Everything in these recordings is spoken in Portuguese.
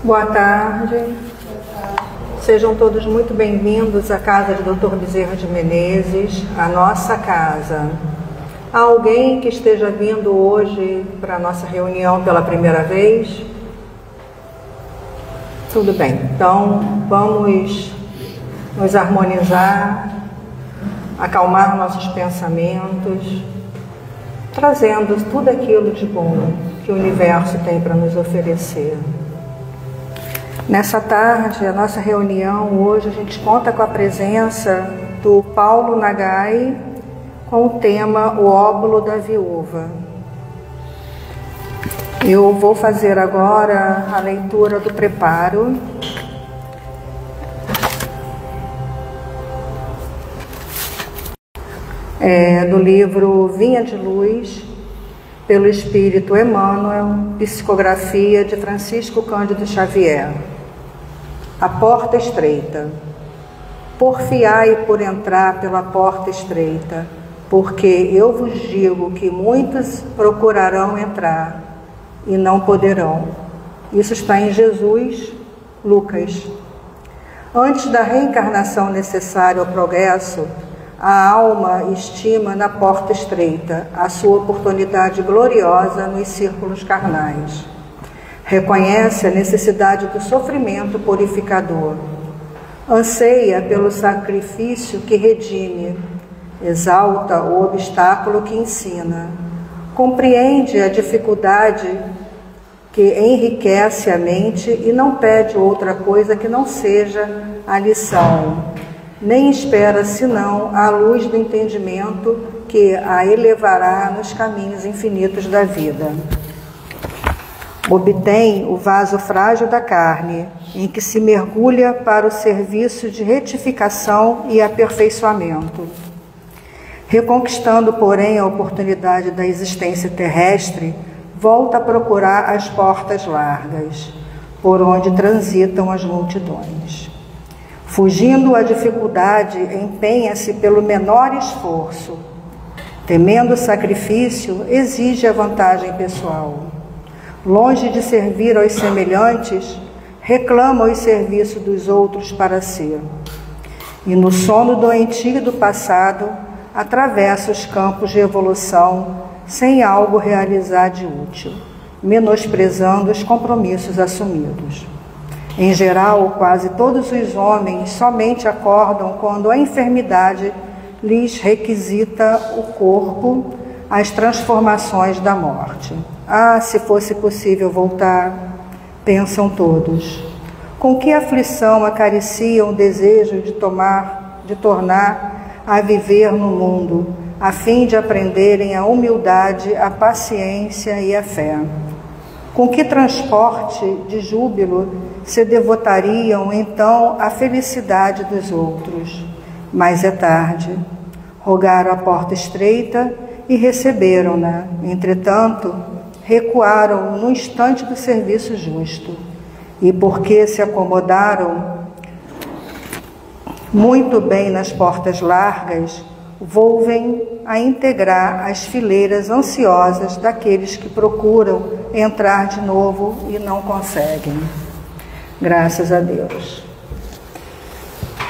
Boa tarde. Sejam todos muito bem-vindos à casa de Dr. Bezerra de Menezes, a nossa casa. Há alguém que esteja vindo hoje para a nossa reunião pela primeira vez? Tudo bem, então vamos nos harmonizar, acalmar nossos pensamentos, trazendo tudo aquilo de bom que o universo tem para nos oferecer. Nessa tarde, a nossa reunião, hoje a gente conta com a presença do Paulo Nagai com o tema O Óbolo da Viúva. Eu vou fazer agora a leitura do preparo. Do livro Vinha de Luz, pelo Espírito Emmanuel, psicografia de Francisco Cândido Xavier. A porta estreita. Porfiai por entrar pela porta estreita, porque eu vos digo que muitos procurarão entrar e não poderão. Isso está em Jesus, Lucas. Antes da reencarnação necessária ao progresso, a alma estima na porta estreita a sua oportunidade gloriosa nos círculos carnais. Reconhece a necessidade do sofrimento purificador. Anseia pelo sacrifício que redime. Exalta o obstáculo que ensina. Compreende a dificuldade que enriquece a mente e não pede outra coisa que não seja a lição. Nem espera senão a luz do entendimento que a elevará nos caminhos infinitos da vida. Obtém o vaso frágil da carne, em que se mergulha para o serviço de retificação e aperfeiçoamento. Reconquistando, porém, a oportunidade da existência terrestre, volta a procurar as portas largas, por onde transitam as multidões. Fugindo à dificuldade, empenha-se pelo menor esforço. Temendo o sacrifício, exige a vantagem pessoal. Longe de servir aos semelhantes, reclama os serviços dos outros para si. E no sono doentio do passado, atravessa os campos de evolução sem algo realizar de útil, menosprezando os compromissos assumidos. Em geral, quase todos os homens somente acordam quando a enfermidade lhes requisita o corpo, as transformações da morte. Ah, se fosse possível voltar, pensam todos. Com que aflição acariciam o desejo de tornar a viver no mundo, a fim de aprenderem a humildade, a paciência e a fé. Com que transporte de júbilo se devotariam então à felicidade dos outros? Mas é tarde. Rogaram a porta estreita e receberam-na. Entretanto, recuaram no instante do serviço justo. E porque se acomodaram muito bem nas portas largas, volvem a integrar as fileiras ansiosas daqueles que procuram entrar de novo e não conseguem. Graças a Deus.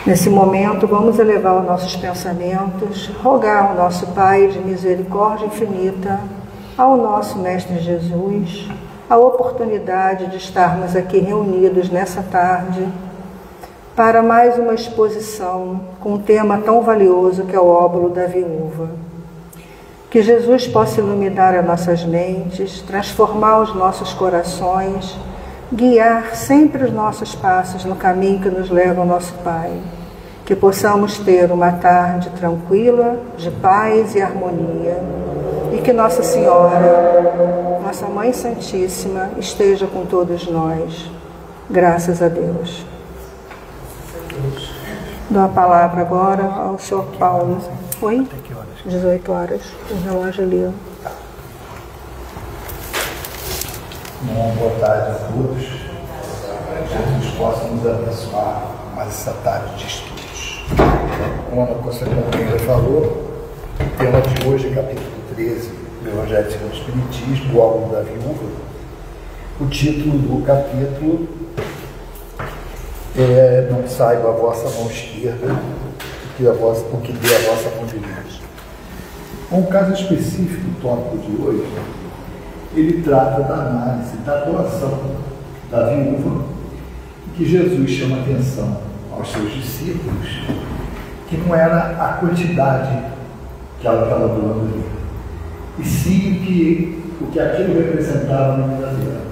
Nesse momento, vamos elevar os nossos pensamentos, rogar ao nosso Pai de misericórdia infinita, ao nosso Mestre Jesus, a oportunidade de estarmos aqui reunidos nessa tarde para mais uma exposição com um tema tão valioso que é o óbolo da viúva. Que Jesus possa iluminar as nossas mentes, transformar os nossos corações, guiar sempre os nossos passos no caminho que nos leva ao nosso Pai. Que possamos ter uma tarde tranquila, de paz e harmonia. E que Nossa Senhora, nossa Mãe Santíssima, esteja com todos nós. Graças a Deus. Dou a palavra agora ao Sr. Paulo. Oi? 18 horas. O relógio ali. Boa tarde a todos. Jesus possa nos abençoar mais essa tarde de estudos. Como a nossa companheira falou, o tema de hoje é capítulo 13 do Evangelho segundo o Espiritismo, o óbolo da viúva. O título do capítulo não saiba a vossa mão esquerda o que dê a vossa mão direita. Um caso específico, o tópico de hoje, ele trata da análise, da doação da viúva, que Jesus chama atenção aos seus discípulos, que não era a quantidade que ela estava doando ali, e sim o que aquilo representava na vida dela.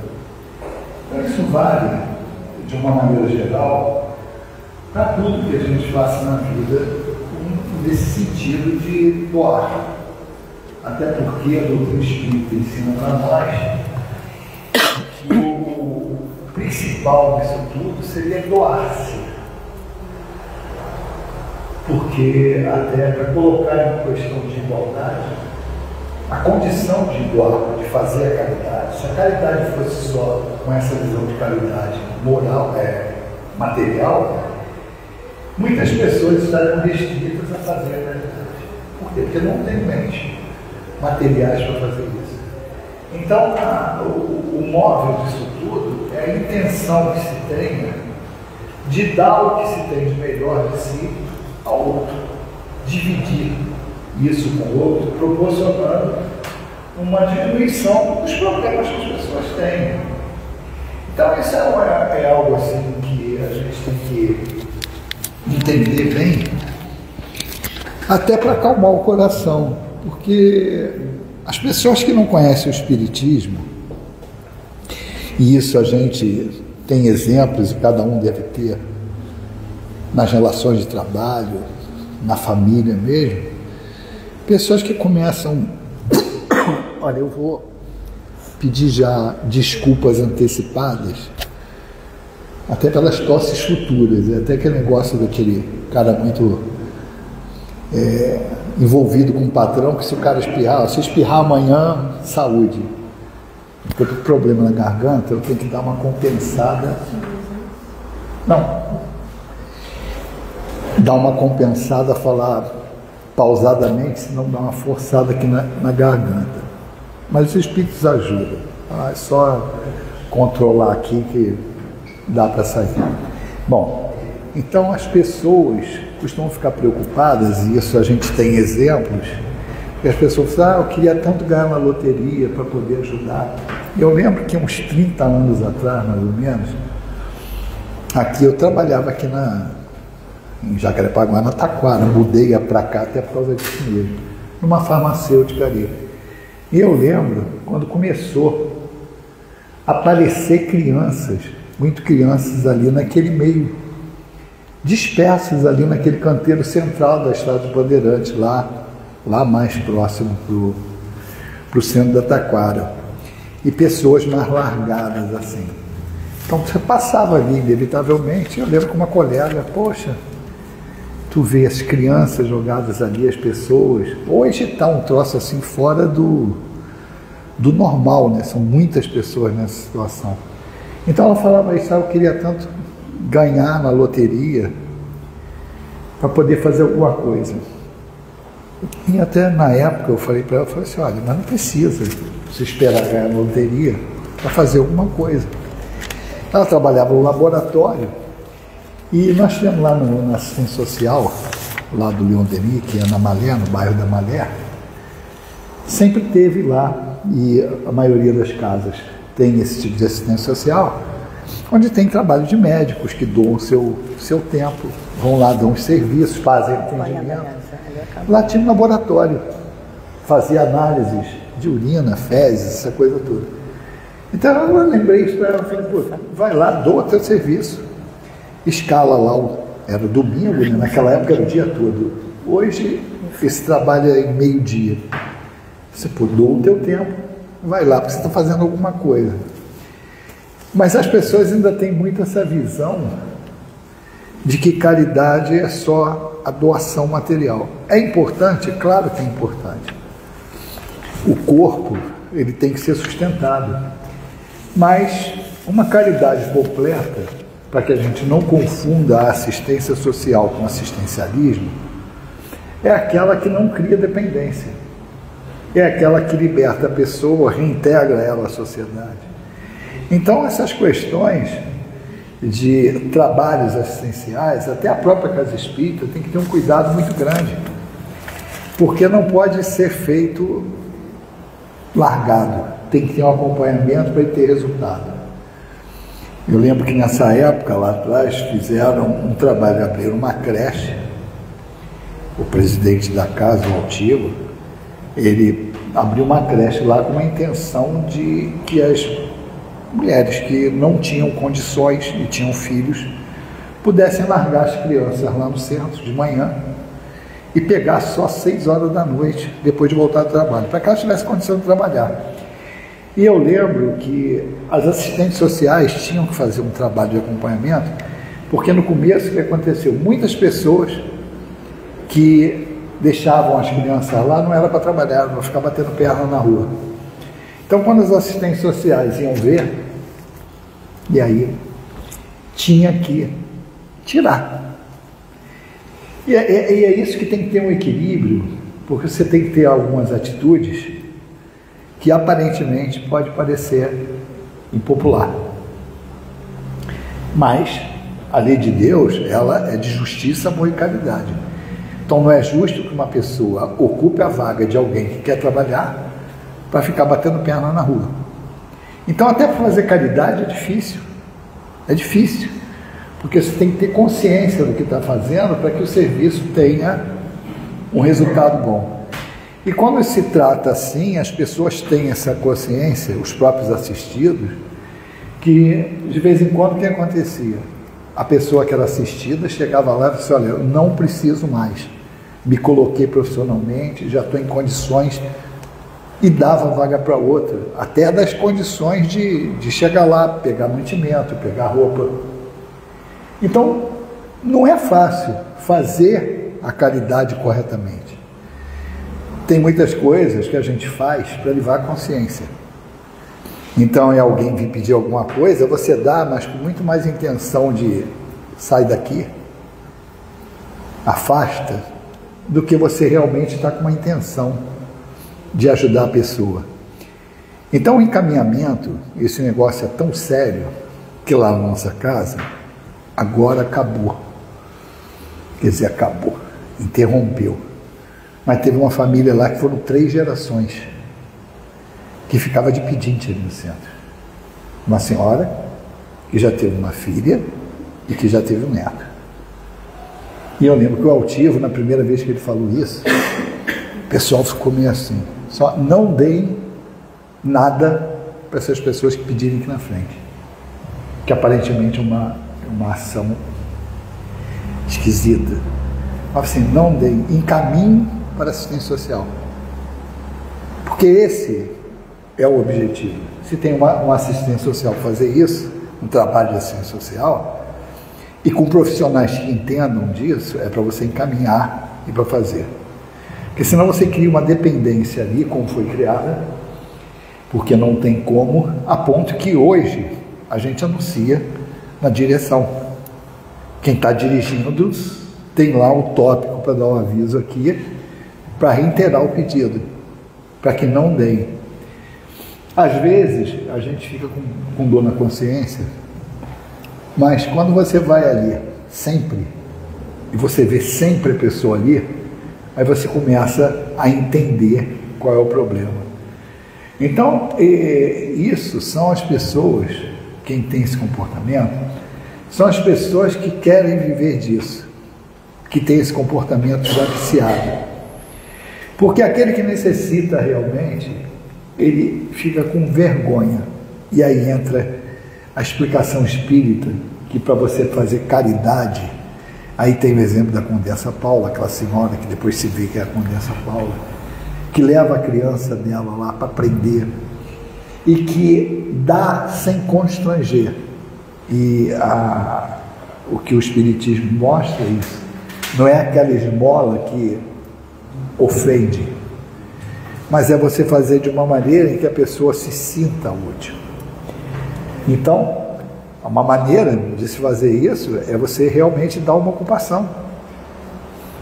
Então isso vale, de uma maneira geral, para tudo que a gente faça na vida, nesse sentido de doar. Até porque a doutrina espírita ensina para nós que o principal disso tudo seria doar-se. Porque até para colocar em questão de igualdade, a condição de doar, de fazer a caridade, se a caridade fosse só com essa visão de caridade moral, material, muitas pessoas estariam restritas a fazer a caridade. Por quê? Porque não tem mente materiais para fazer isso. Então, o móvel disso tudo é a intenção que se tenha de dar o que se tem de melhor de si ao outro, dividir isso com o outro, proporcionando uma diminuição dos problemas que as pessoas têm. Então, isso é algo assim que a gente tem que entender bem, até para acalmar o coração, porque as pessoas que não conhecem o Espiritismo, e isso a gente tem exemplos e cada um deve ter nas relações de trabalho, na família mesmo, pessoas que começam, olha, eu vou pedir já desculpas antecipadas, até pelas tosses futuras, até aquele negócio daquele cara muito envolvido com o patrão, que se o cara espirrar, se espirrar amanhã, saúde. Eu tenho problema na garganta, eu tenho que dar uma compensada. Não. Dar uma compensada, falar pausadamente, senão dá uma forçada aqui na garganta. Mas os espíritos ajudam. É só controlar aqui que dá para sair. Bom, então as pessoas costumam ficar preocupadas, e isso a gente tem exemplos, que as pessoas falam, eu queria tanto ganhar uma loteria para poder ajudar. Eu lembro que uns 30 anos atrás, mais ou menos, aqui eu trabalhava aqui em Jacarepaguá, na Taquara, mudei para cá até por causa disso mesmo, numa farmacêutica ali. E eu lembro quando começou a aparecer crianças, muito crianças ali naquele meio, dispersos ali naquele canteiro central da Estrada dos Bandeirantes, lá mais próximo para o centro da Taquara, e pessoas mais largadas assim. Então você passava ali inevitavelmente, eu lembro que uma colega, poxa, tu vê as crianças jogadas ali, as pessoas, hoje está um troço assim fora do normal, né? São muitas pessoas nessa situação. Então ela falava isso, eu queria tanto ganhar na loteria para poder fazer alguma coisa. E até na época eu falei para ela, assim, olha, mas não precisa se esperar ganhar na loteria para fazer alguma coisa. Ela trabalhava no laboratório e nós tínhamos lá na assistência social, lá do Leon Denis, que é na Malé, no bairro da Malé, sempre teve lá, e a maioria das casas tem esse tipo de assistência social, onde tem trabalho de médicos que doam seu tempo, vão lá, dão os serviços, fazem atendimento. Lá tinha um laboratório, fazia análises de urina, fezes, essa coisa toda. Então eu lembrei isso para ela, falei, pô, vai lá, doa teu serviço, escala lá, era domingo, né? Naquela época era o dia todo. Hoje esse trabalho é em meio-dia. Você doa o teu tempo, vai lá, porque você está fazendo alguma coisa. Mas as pessoas ainda têm muito essa visão de que caridade é só a doação material. É importante? Claro que é importante. O corpo, ele tem que ser sustentado. Mas uma caridade completa, para que a gente não confunda a assistência social com assistencialismo, é aquela que não cria dependência. É aquela que liberta a pessoa, reintegra ela à sociedade. Então, essas questões, de trabalhos assistenciais, até a própria casa espírita tem que ter um cuidado muito grande, porque não pode ser feito largado, tem que ter um acompanhamento para ele ter resultado. Eu lembro que nessa época, lá atrás, fizeram um trabalho, abriram uma creche. O presidente da casa, o Altivo, ele abriu uma creche lá com a intenção de que as mulheres que não tinham condições e tinham filhos pudessem largar as crianças lá no centro de manhã e pegar só 6 horas da noite depois de voltar do trabalho, para que elas tivessem condição de trabalhar. E eu lembro que as assistentes sociais tinham que fazer um trabalho de acompanhamento, porque no começo o que aconteceu? Muitas pessoas que deixavam as crianças lá não era para trabalhar, não ficar batendo perna na rua. Então, quando as assistentes sociais iam ver, e aí tinha que tirar. E é isso que tem que ter um equilíbrio, porque você tem que ter algumas atitudes que aparentemente pode parecer impopular. Mas a lei de Deus, ela é de justiça, amor e caridade. Então não é justo que uma pessoa ocupe a vaga de alguém que quer trabalhar para ficar batendo perna na rua. Então até para fazer caridade é difícil. É difícil. Porque você tem que ter consciência do que está fazendo para que o serviço tenha um resultado bom. E quando se trata assim, as pessoas têm essa consciência, os próprios assistidos, que de vez em quando o que acontecia? A pessoa que era assistida chegava lá e disse: olha, eu não preciso mais, me coloquei profissionalmente, já estou em condições, e dava vaga para outra, até das condições de chegar lá, pegar mantimento, pegar roupa. Então, não é fácil fazer a caridade corretamente. Tem muitas coisas que a gente faz para livrar a consciência. Então, é alguém vir pedir alguma coisa, você dá, mas com muito mais intenção de sai daqui, afasta, do que você realmente está com uma intenção de ajudar a pessoa. Então, o encaminhamento, esse negócio é tão sério que lá na nossa casa, agora acabou. Quer dizer, acabou, interrompeu. Mas teve uma família lá que foram 3 gerações que ficava de pedinte ali no centro. Uma senhora que já teve uma filha e que já teve um neto. E eu lembro que o Altivo, na primeira vez que ele falou isso, o pessoal ficou meio assim: só não deem nada para essas pessoas que pedirem aqui na frente, que aparentemente é uma ação esquisita. Mas assim, não deem, encaminhem para a assistência social, porque esse é o objetivo. Se tem uma assistência social fazer isso, um trabalho de assistência social, e com profissionais que entendam disso, é para você encaminhar e para fazer. Porque senão você cria uma dependência ali, como foi criada, porque não tem como, a ponto que hoje a gente anuncia na direção. Quem está dirigindo tem lá o tópico para dar um aviso aqui, para reiterar o pedido, para que não deem. Às vezes a gente fica com dor na consciência, mas quando você vai ali sempre, e você vê sempre a pessoa ali, aí você começa a entender qual é o problema. Então, isso são as pessoas, quem tem esse comportamento, são as pessoas que querem viver disso, que tem esse comportamento já viciado. Porque aquele que necessita realmente, ele fica com vergonha. E aí entra a explicação espírita, que para você fazer caridade, aí tem o exemplo da Condessa Paula, aquela senhora que depois se vê que é a Condessa Paula, que leva a criança dela lá para aprender, e que dá sem constranger. E o que o Espiritismo mostra é isso. Não é aquela esmola que ofende, mas é você fazer de uma maneira em que a pessoa se sinta útil. Então, uma maneira de se fazer isso é você realmente dar uma ocupação,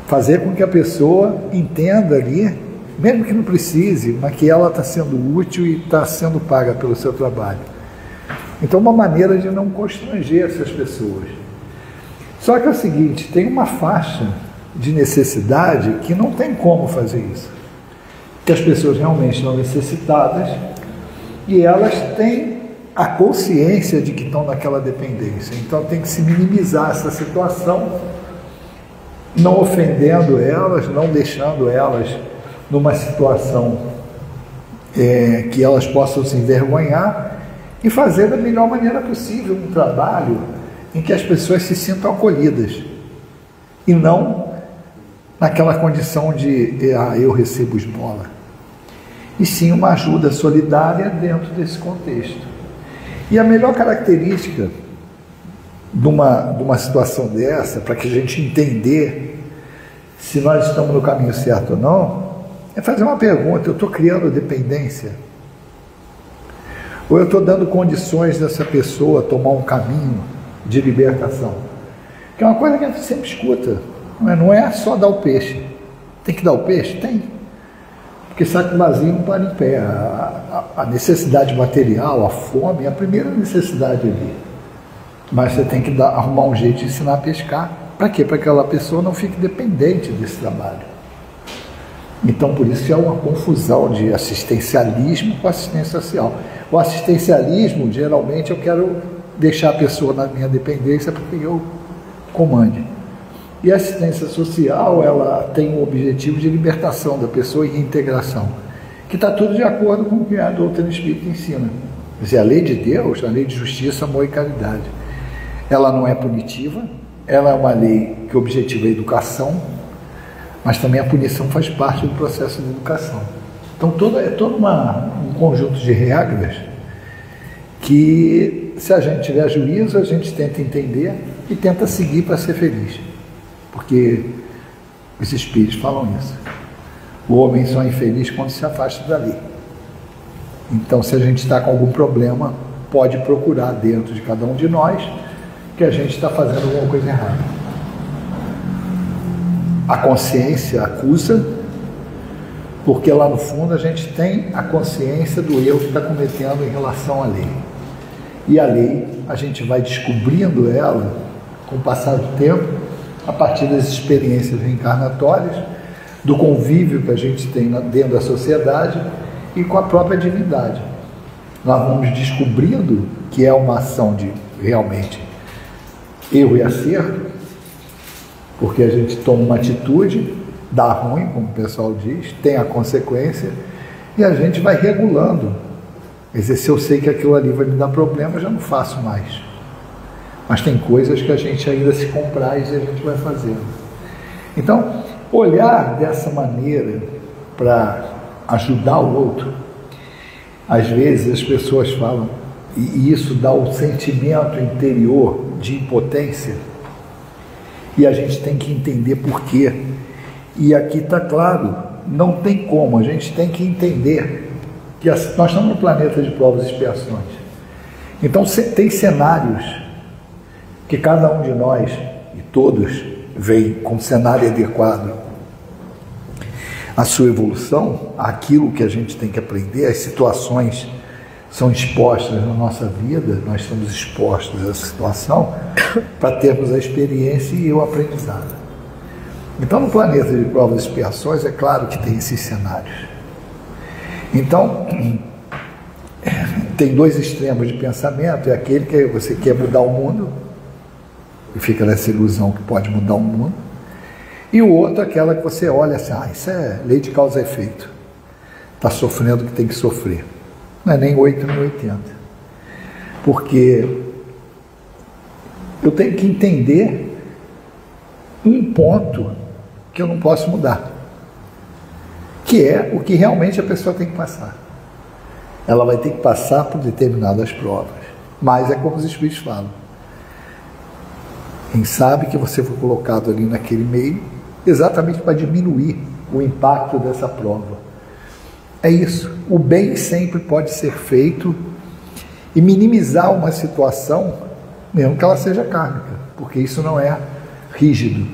fazer com que a pessoa entenda ali, mesmo que não precise, mas que ela está sendo útil e está sendo paga pelo seu trabalho. Então, uma maneira de não constranger essas pessoas. Só que é o seguinte, tem uma faixa de necessidade que não tem como fazer isso. Que as pessoas realmente estão necessitadas e elas têm a consciência de que estão naquela dependência. Então tem que se minimizar essa situação, não ofendendo elas, não deixando elas numa situação que elas possam se envergonhar e fazer da melhor maneira possível um trabalho em que as pessoas se sintam acolhidas e não naquela condição de eu recebo esmola, e sim uma ajuda solidária dentro desse contexto. E a melhor característica de uma situação dessa, para que a gente entender se nós estamos no caminho certo ou não, é fazer uma pergunta: eu estou criando dependência? Ou eu estou dando condições dessa pessoa tomar um caminho de libertação? Que é uma coisa que a gente sempre escuta, não é só dar o peixe. Tem que dar o peixe? Tem. Porque saco vazio não para em pé. A necessidade material, a fome, é a primeira necessidade ali. Mas você tem que arrumar um jeito de ensinar a pescar. Para quê? Para que aquela pessoa não fique dependente desse trabalho. Então, por isso que há uma confusão de assistencialismo com assistência social. O assistencialismo, geralmente, eu quero deixar a pessoa na minha dependência porque eu comande. E a assistência social, ela tem o objetivo de libertação da pessoa e reintegração, que está tudo de acordo com o que a doutrina espírita ensina. Quer dizer, a lei de Deus, a lei de justiça, amor e caridade, ela não é punitiva, ela é uma lei que objetiva a educação, mas também a punição faz parte do processo de educação. Então, é todo um conjunto de regras que, se a gente tiver juízo, a gente tenta entender e tenta seguir para ser feliz. Porque os espíritos falam isso. O homem só é infeliz quando se afasta da lei. Então, se a gente está com algum problema, pode procurar dentro de cada um de nós que a gente está fazendo alguma coisa errada. A consciência acusa, porque lá no fundo a gente tem a consciência do erro que está cometendo em relação à lei. E a lei, a gente vai descobrindo ela com o passar do tempo, a partir das experiências reencarnatórias, do convívio que a gente tem dentro da sociedade e com a própria divindade. Nós vamos descobrindo que é uma ação de realmente erro e acerto, porque a gente toma uma atitude, dá ruim, como o pessoal diz, tem a consequência, e a gente vai regulando. Quer dizer, se eu sei que aquilo ali vai me dar problema, eu já não faço mais. Mas tem coisas que a gente ainda se compraz e a gente vai fazendo. Então, olhar dessa maneira para ajudar o outro, às vezes as pessoas falam, e isso dá um sentimento interior de impotência, e a gente tem que entender por quê. E aqui está claro, não tem como, a gente tem que entender que nós estamos no planeta de provas e expiações. Então tem cenários que cada um de nós, e todos, veem como cenário adequado à sua evolução, aquilo que a gente tem que aprender, as situações são expostas na nossa vida, nós estamos expostos a essa situação para termos a experiência e o aprendizado. Então, no planeta de provas e expiações, é claro que tem esses cenários. Então, tem dois extremos de pensamento: é aquele que você quer mudar o mundo, e fica nessa ilusão que pode mudar o mundo, e o outro, aquela que você olha assim, isso é lei de causa e efeito, está sofrendo o que tem que sofrer. Não é nem 8 nem 80, porque eu tenho que entender um ponto que eu não posso mudar, que é o que realmente a pessoa tem que passar. Ela vai ter que passar por determinadas provas, mas é como os espíritos falam: quem sabe que você foi colocado ali naquele meio exatamente para diminuir o impacto dessa prova. É isso. O bem sempre pode ser feito e minimizar uma situação, mesmo que ela seja kármica, porque isso não é rígido.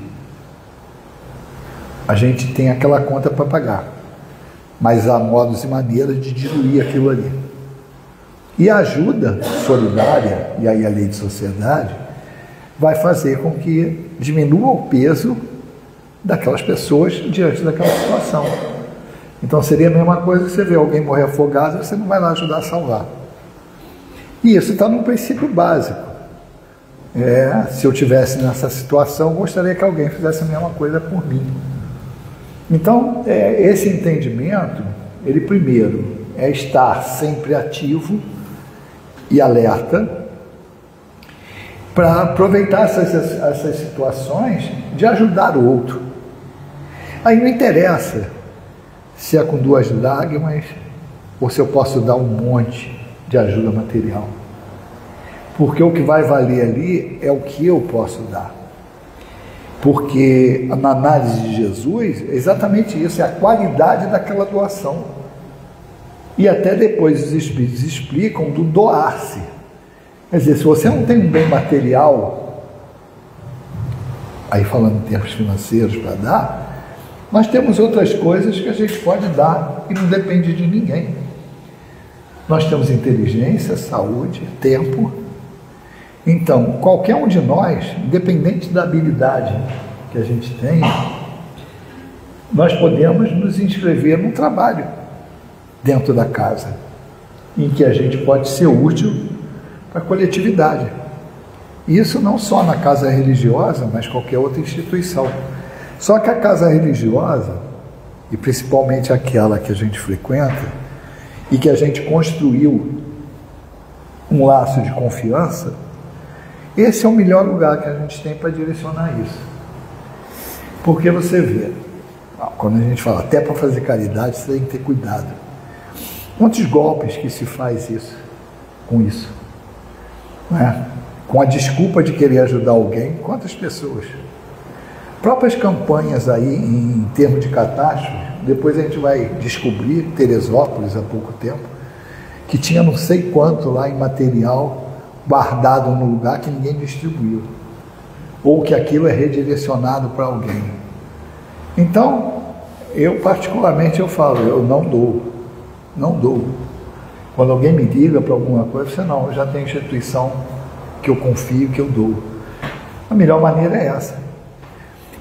A gente tem aquela conta para pagar, mas há modos e maneiras de diluir aquilo ali. E a ajuda solidária, e aí a lei de sociedade, vai fazer com que diminua o peso daquelas pessoas diante daquela situação. Então seria a mesma coisa que você vê alguém morrer afogado, você não vai lá ajudar a salvar. E isso está num princípio básico. Se eu tivesse nessa situação, eu gostaria que alguém fizesse a mesma coisa por mim. Então, esse entendimento, ele primeiro é estar sempre ativo e alerta para aproveitar essas situações de ajudar o outro. Aí não interessa se é com 2 lágrimas ou se eu posso dar um monte de ajuda material. Porque o que vai valer ali é o que eu posso dar. Porque na análise de Jesus é exatamente isso, é a qualidade daquela doação. E até depois os Espíritos explicam do doar-se. Quer dizer, se você não tem um bem material, aí falando em termos financeiros para dar, nós temos outras coisas que a gente pode dar e não depende de ninguém. Nós temos inteligência, saúde, tempo. Então, qualquer um de nós, independente da habilidade que a gente tem, nós podemos nos inscrever num trabalho dentro da casa, em que a gente pode ser útil para a coletividade. Isso não só na casa religiosa, mas qualquer outra instituição. Só que a casa religiosa, e principalmente aquela que a gente frequenta, e que a gente construiu um laço de confiança, esse é o melhor lugar que a gente tem para direcionar isso. Porque você vê, quando a gente fala até para fazer caridade, você tem que ter cuidado. Quantos golpes que se faz isso, com isso? Não é? Com a desculpa de querer ajudar alguém, quantas pessoas? Próprias campanhas aí em termos de catástrofe, depois a gente vai descobrir, Teresópolis há pouco tempo, que tinha não sei quanto lá em material guardado no lugar que ninguém distribuiu, ou que aquilo é redirecionado para alguém. Então, eu particularmente eu falo, eu não dou. Quando alguém me liga para alguma coisa, eu falo, não, eu já tenho instituição que eu confio, que eu dou. A melhor maneira é essa.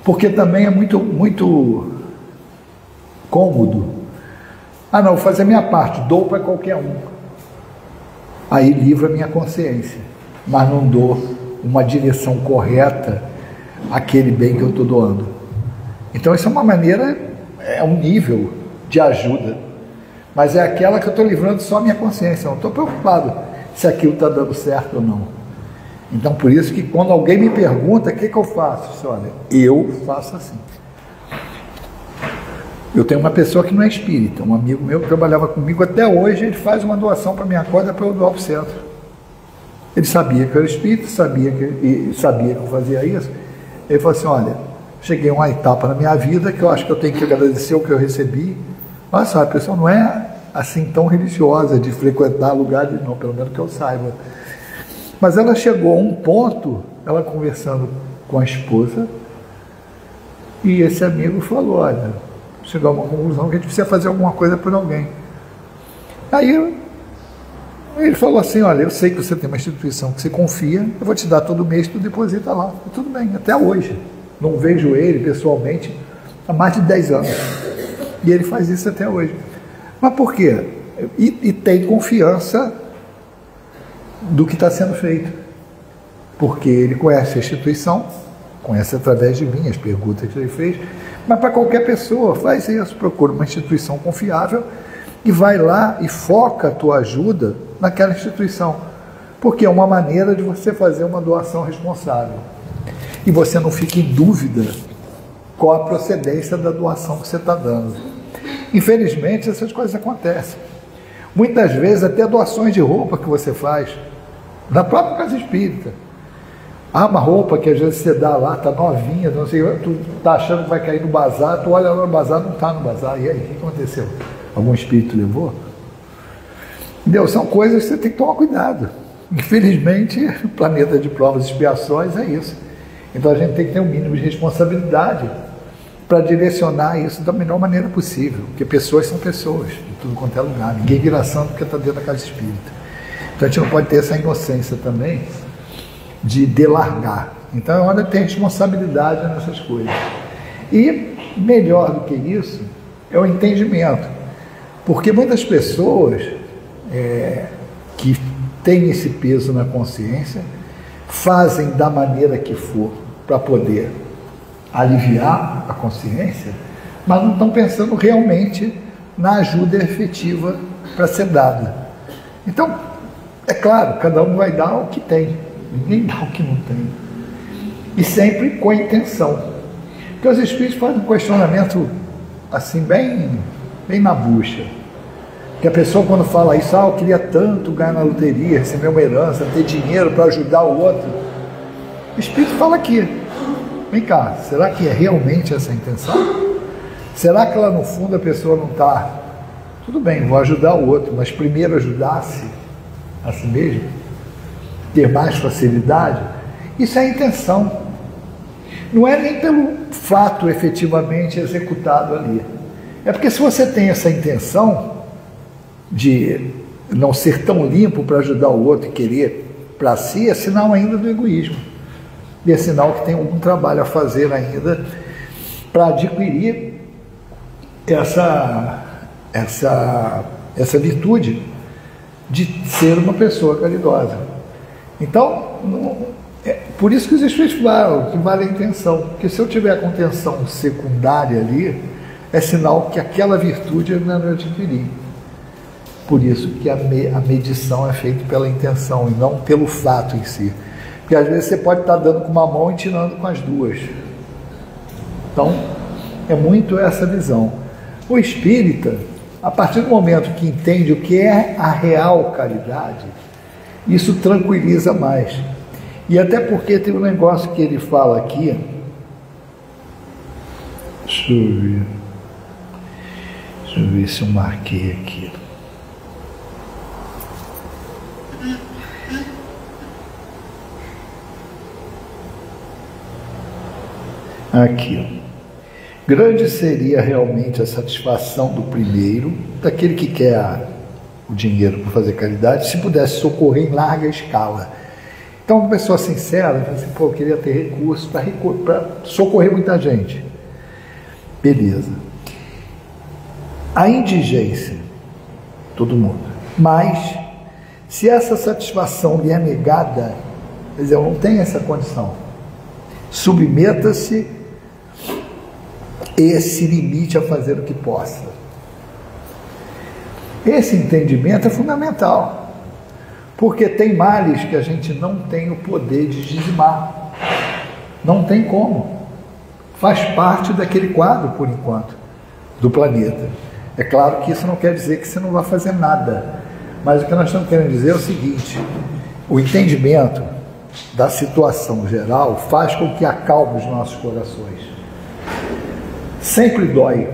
Porque também é muito cômodo. Não, vou fazer a minha parte, dou para qualquer um. Aí livra a minha consciência, mas não dou uma direção correta àquele bem que eu estou doando. Então isso é uma maneira, é um nível de ajuda, mas é aquela que eu estou livrando só a minha consciência, eu não estou preocupado se aquilo está dando certo ou não. Então por isso que quando alguém me pergunta, o que eu faço? Olha, eu faço assim. Eu tenho uma pessoa que não é espírita, um amigo meu que trabalhava comigo até hoje, ele faz uma doação para minha corda para eu doar para o centro. Ele sabia que eu era espírita, sabia que eu fazia isso. Ele falou assim, olha, cheguei a uma etapa na minha vida que eu acho que eu tenho que agradecer o que eu recebi. Mas sabe, a pessoa não é assim tão religiosa de frequentar lugares, não, pelo menos que eu saiba. Mas ela chegou a um ponto, ela conversando com a esposa, e esse amigo falou, olha, chegou a uma conclusão que a gente precisa fazer alguma coisa por alguém. Aí ele falou assim, olha, eu sei que você tem uma instituição que você confia, eu vou te dar todo mês, tu deposita lá. Tudo bem, até hoje. Não vejo ele pessoalmente há mais de 10 anos. E ele faz isso até hoje. Mas por quê? E tem confiança do que está sendo feito. Porque ele conhece a instituição, conhece através de mim as perguntas que ele fez, mas para qualquer pessoa, faz isso, procura uma instituição confiável e vai lá e foca a tua ajuda naquela instituição, porque é uma maneira de você fazer uma doação responsável e você não fica em dúvida qual a procedência da doação que você está dando. Infelizmente essas coisas acontecem, muitas vezes até doações de roupa que você faz na própria casa espírita. Uma roupa que às vezes você dá lá, está novinha, não sei, tu está achando que vai cair no bazar, tu olha lá no bazar, não está no bazar, e aí, o que aconteceu? Algum espírito levou? Entendeu? São coisas que você tem que tomar cuidado. Infelizmente, o planeta de provas e expiações é isso. Então a gente tem que ter um mínimo de responsabilidade para direcionar isso da melhor maneira possível, porque pessoas são pessoas, em tudo quanto é lugar, ninguém vira santo porque está dentro da casa espírita. Então a gente não pode ter essa inocência também de delargar. Então é hora de ter responsabilidade nessas coisas. E melhor do que isso é o entendimento. Porque muitas pessoas que têm esse peso na consciência fazem da maneira que for para poder aliviar a consciência, mas não estão pensando realmente na ajuda efetiva para ser dada. Então, é claro, cada um vai dar o que tem, ninguém dá o que não tem. E sempre com a intenção. Porque os espíritos fazem um questionamento assim, bem na bucha. Que a pessoa quando fala isso, eu queria tanto ganhar na loteria, receber uma herança, ter dinheiro para ajudar o outro. O espírito fala aqui, vem cá, será que é realmente essa a intenção? Será que lá no fundo a pessoa não está, tudo bem, vou ajudar o outro, mas primeiro ajudar-se a si mesmo, ter mais facilidade? Isso é a intenção. Não é nem pelo fato efetivamente executado ali. É porque se você tem essa intenção de não ser tão limpo para ajudar o outro e querer para si, é sinal ainda do egoísmo. E é sinal que tem algum trabalho a fazer ainda para adquirir essa virtude de ser uma pessoa caridosa. Então, por isso que os espíritos falam que vale a intenção. Porque se eu tiver com intenção secundária ali, é sinal que aquela virtude eu não adquiri. Por isso que a medição é feita pela intenção e não pelo fato em si. Porque às vezes você pode estar dando com uma mão e tirando com as duas. Então, é muito essa visão. O espírita, a partir do momento que entende o que é a real caridade, isso tranquiliza mais. E até porque tem um negócio que ele fala aqui. Deixa eu ver se eu marquei aqui. Aqui. Grande seria realmente a satisfação do primeiro, daquele que quer o dinheiro para fazer caridade, se pudesse socorrer em larga escala. Então, uma pessoa sincera, assim, eu queria ter recursos para socorrer muita gente. Beleza. A indigência, todo mundo. Mas, se essa satisfação lhe é negada, quer dizer, eu não tenho essa condição, submeta-se e se limite a fazer o que possa. Esse entendimento é fundamental, porque tem males que a gente não tem o poder de dizimar, não tem como, faz parte daquele quadro por enquanto, do planeta. É claro que isso não quer dizer que você não vai fazer nada, mas o que nós estamos querendo dizer é o seguinte: o entendimento da situação geral faz com que acalme os nossos corações. Sempre dói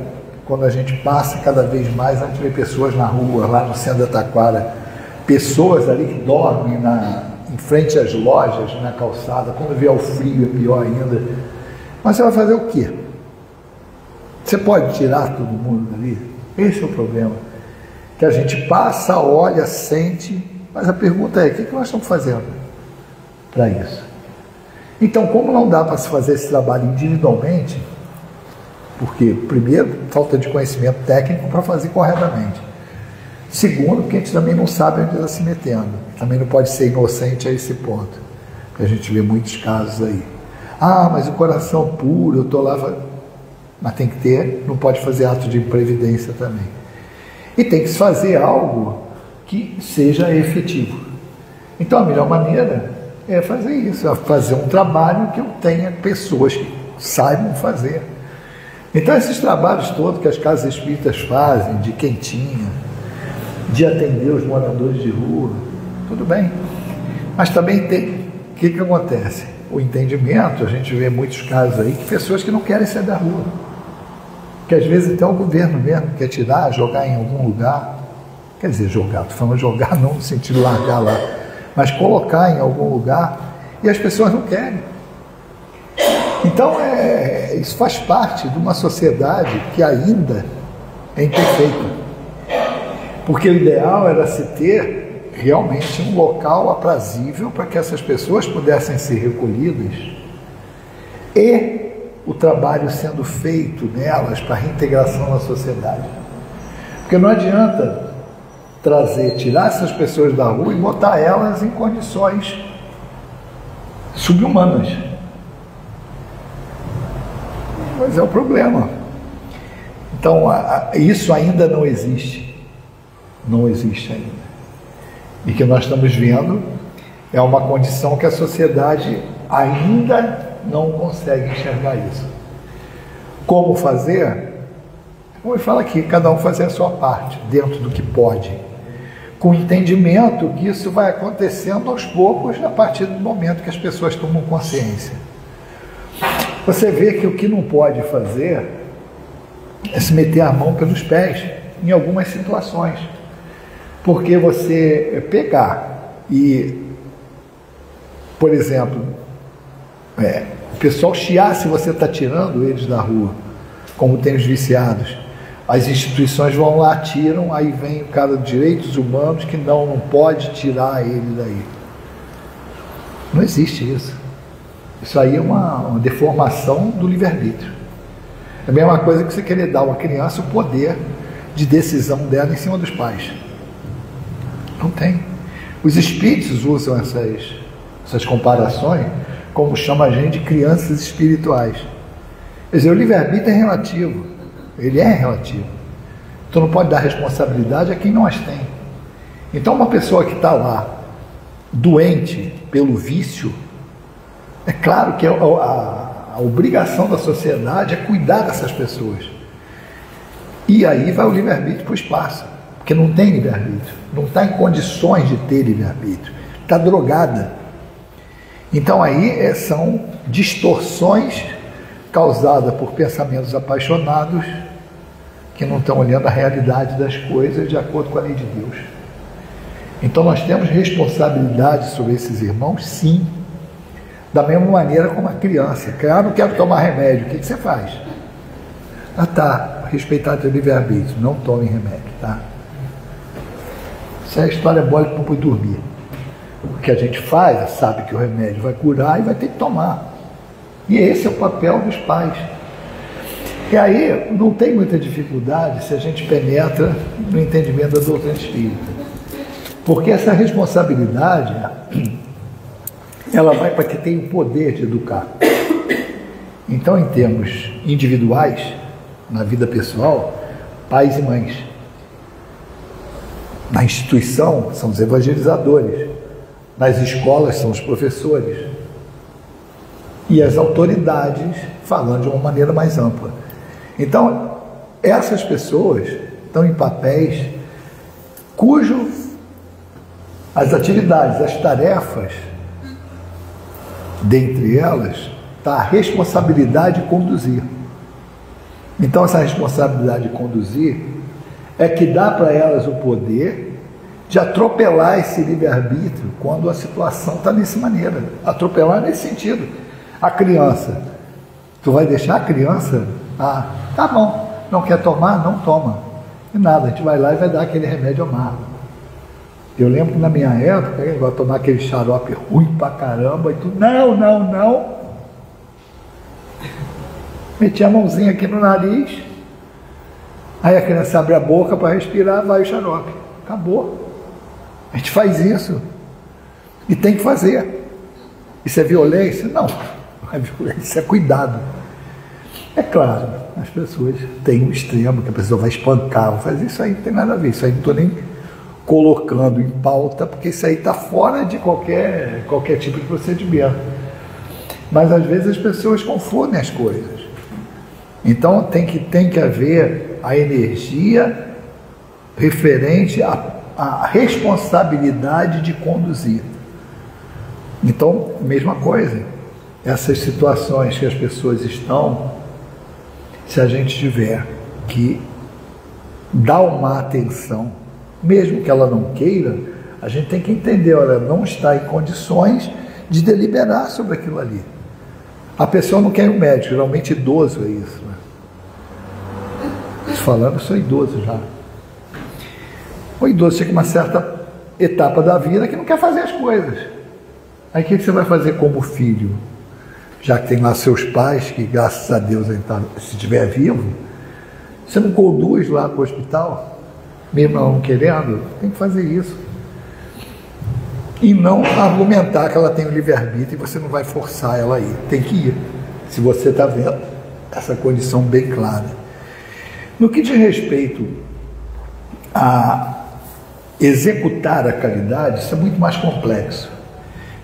quando a gente passa cada vez mais, a gente vê pessoas na rua, lá no centro da Taquara, pessoas ali que dormem em frente às lojas, na calçada. Quando vier o frio é pior ainda. Mas você vai fazer o quê? Você pode tirar todo mundo dali? Esse é o problema. Que a gente passa, olha, sente, mas a pergunta é: o que nós estamos fazendo para isso? Então, como não dá para se fazer esse trabalho individualmente, porque, primeiro, falta de conhecimento técnico para fazer corretamente. Segundo, porque a gente também não sabe onde está se metendo. Também não pode ser inocente a esse ponto. A gente vê muitos casos aí. Mas o coração puro, eu estou lá. Mas tem que ter, não pode fazer ato de imprevidência também. E tem que se fazer algo que seja efetivo. Então, a melhor maneira é fazer isso, é fazer um trabalho que eu tenha pessoas que saibam fazer. Então, esses trabalhos todos que as casas espíritas fazem, de quentinha, de atender os moradores de rua, tudo bem. Mas também tem, o que acontece? O entendimento, a gente vê muitos casos aí, de pessoas que não querem sair da rua. Que às vezes até o governo mesmo quer tirar, jogar em algum lugar. Quer dizer, jogar, estou falando jogar não no sentido de largar lá, mas colocar em algum lugar, e as pessoas não querem. Então, isso faz parte de uma sociedade que ainda é imperfeita. Porque o ideal era se ter realmente um local aprazível para que essas pessoas pudessem ser recolhidas e o trabalho sendo feito nelas para reintegração na sociedade. Porque não adianta tirar essas pessoas da rua e botar elas em condições subhumanas. Mas é o problema. Então, isso ainda não existe. Não existe ainda. E que nós estamos vendo é uma condição que a sociedade ainda não consegue enxergar isso. Como fazer? Como eu falo aqui, cada um fazer a sua parte, dentro do que pode. Com o entendimento que isso vai acontecendo aos poucos, a partir do momento que as pessoas tomam consciência. Você vê que o que não pode fazer é se meter a mão pelos pés em algumas situações. Porque você pegar e, por exemplo, o pessoal chiar se você está tirando eles da rua, como tem os viciados. As instituições vão lá, tiram, aí vem o cara de direitos humanos que não pode tirar ele daí. Não existe isso. Isso aí é uma deformação do livre-arbítrio. É a mesma coisa que você querer dar a uma criança o poder de decisão dela em cima dos pais. Não tem. Os espíritos usam essas comparações como chama a gente de crianças espirituais. Quer dizer, o livre-arbítrio é relativo. Ele é relativo. Então não pode dar responsabilidade a quem não as tem. Então uma pessoa que está lá doente pelo vício, é claro que a obrigação da sociedade é cuidar dessas pessoas. E aí vai o livre-arbítrio para o espaço, porque não tem livre-arbítrio, não está em condições de ter livre-arbítrio, está drogada. Então aí são distorções causadas por pensamentos apaixonados que não estão olhando a realidade das coisas de acordo com a lei de Deus. Então nós temos responsabilidade sobre esses irmãos, sim. Da mesma maneira como a criança. Não quero tomar remédio. O que você faz? Tá, respeitar teu livre-arbítrio. Não tome remédio, tá? Isso é a história boa para poder dormir. O que a gente faz, sabe que o remédio vai curar e vai ter que tomar. E esse é o papel dos pais. E aí não tem muita dificuldade se a gente penetra no entendimento da doutrina espírita. Porque essa responsabilidade, ela vai para quem tem o poder de educar. Então, em termos individuais, na vida pessoal, pais e mães. Na instituição, são os evangelizadores. Nas escolas, são os professores. E as autoridades, falando de uma maneira mais ampla. Então, essas pessoas estão em papéis cujo as atividades, as tarefas, dentre elas, está a responsabilidade de conduzir. Então, essa responsabilidade de conduzir é que dá para elas o poder de atropelar esse livre-arbítrio quando a situação está nessa maneira. Atropelar nesse sentido. A criança, tu vai deixar a criança? Tá bom, não quer tomar? Não toma. E nada, a gente vai lá e vai dar aquele remédio amargo. Eu lembro que na minha época, eu ia tomar aquele xarope ruim pra caramba, e tudo, não. Metia a mãozinha aqui no nariz, aí a criança abre a boca para respirar, vai o xarope. Acabou. A gente faz isso. E tem que fazer. Isso é violência? Não. Não é violência, isso é cuidado. É claro, as pessoas têm um extremo que a pessoa vai espancar, vai fazer isso aí, não tem nada a ver, isso aí não estou nem colocando em pauta, porque isso aí está fora de qualquer tipo de procedimento. Mas às vezes as pessoas confundem as coisas. Então tem que haver a energia referente à responsabilidade de conduzir. Então, mesma coisa, essas situações que as pessoas estão, se a gente tiver que dar uma atenção, mesmo que ela não queira, a gente tem que entender, olha, não está em condições de deliberar sobre aquilo ali. A pessoa não quer ir ao médico, geralmente idoso é isso, né? Falando, eu sou idoso já. O idoso chega uma certa etapa da vida que não quer fazer as coisas. Aí o que você vai fazer como filho? Já que tem lá seus pais, que graças a Deus, se estiver vivo, você não conduz lá para o hospital, mesmo não querendo? Tem que fazer isso. E não argumentar que ela tem o livre-arbítrio e você não vai forçar ela a ir. Tem que ir, se você está vendo essa condição bem clara. No que diz respeito a executar a caridade, isso é muito mais complexo,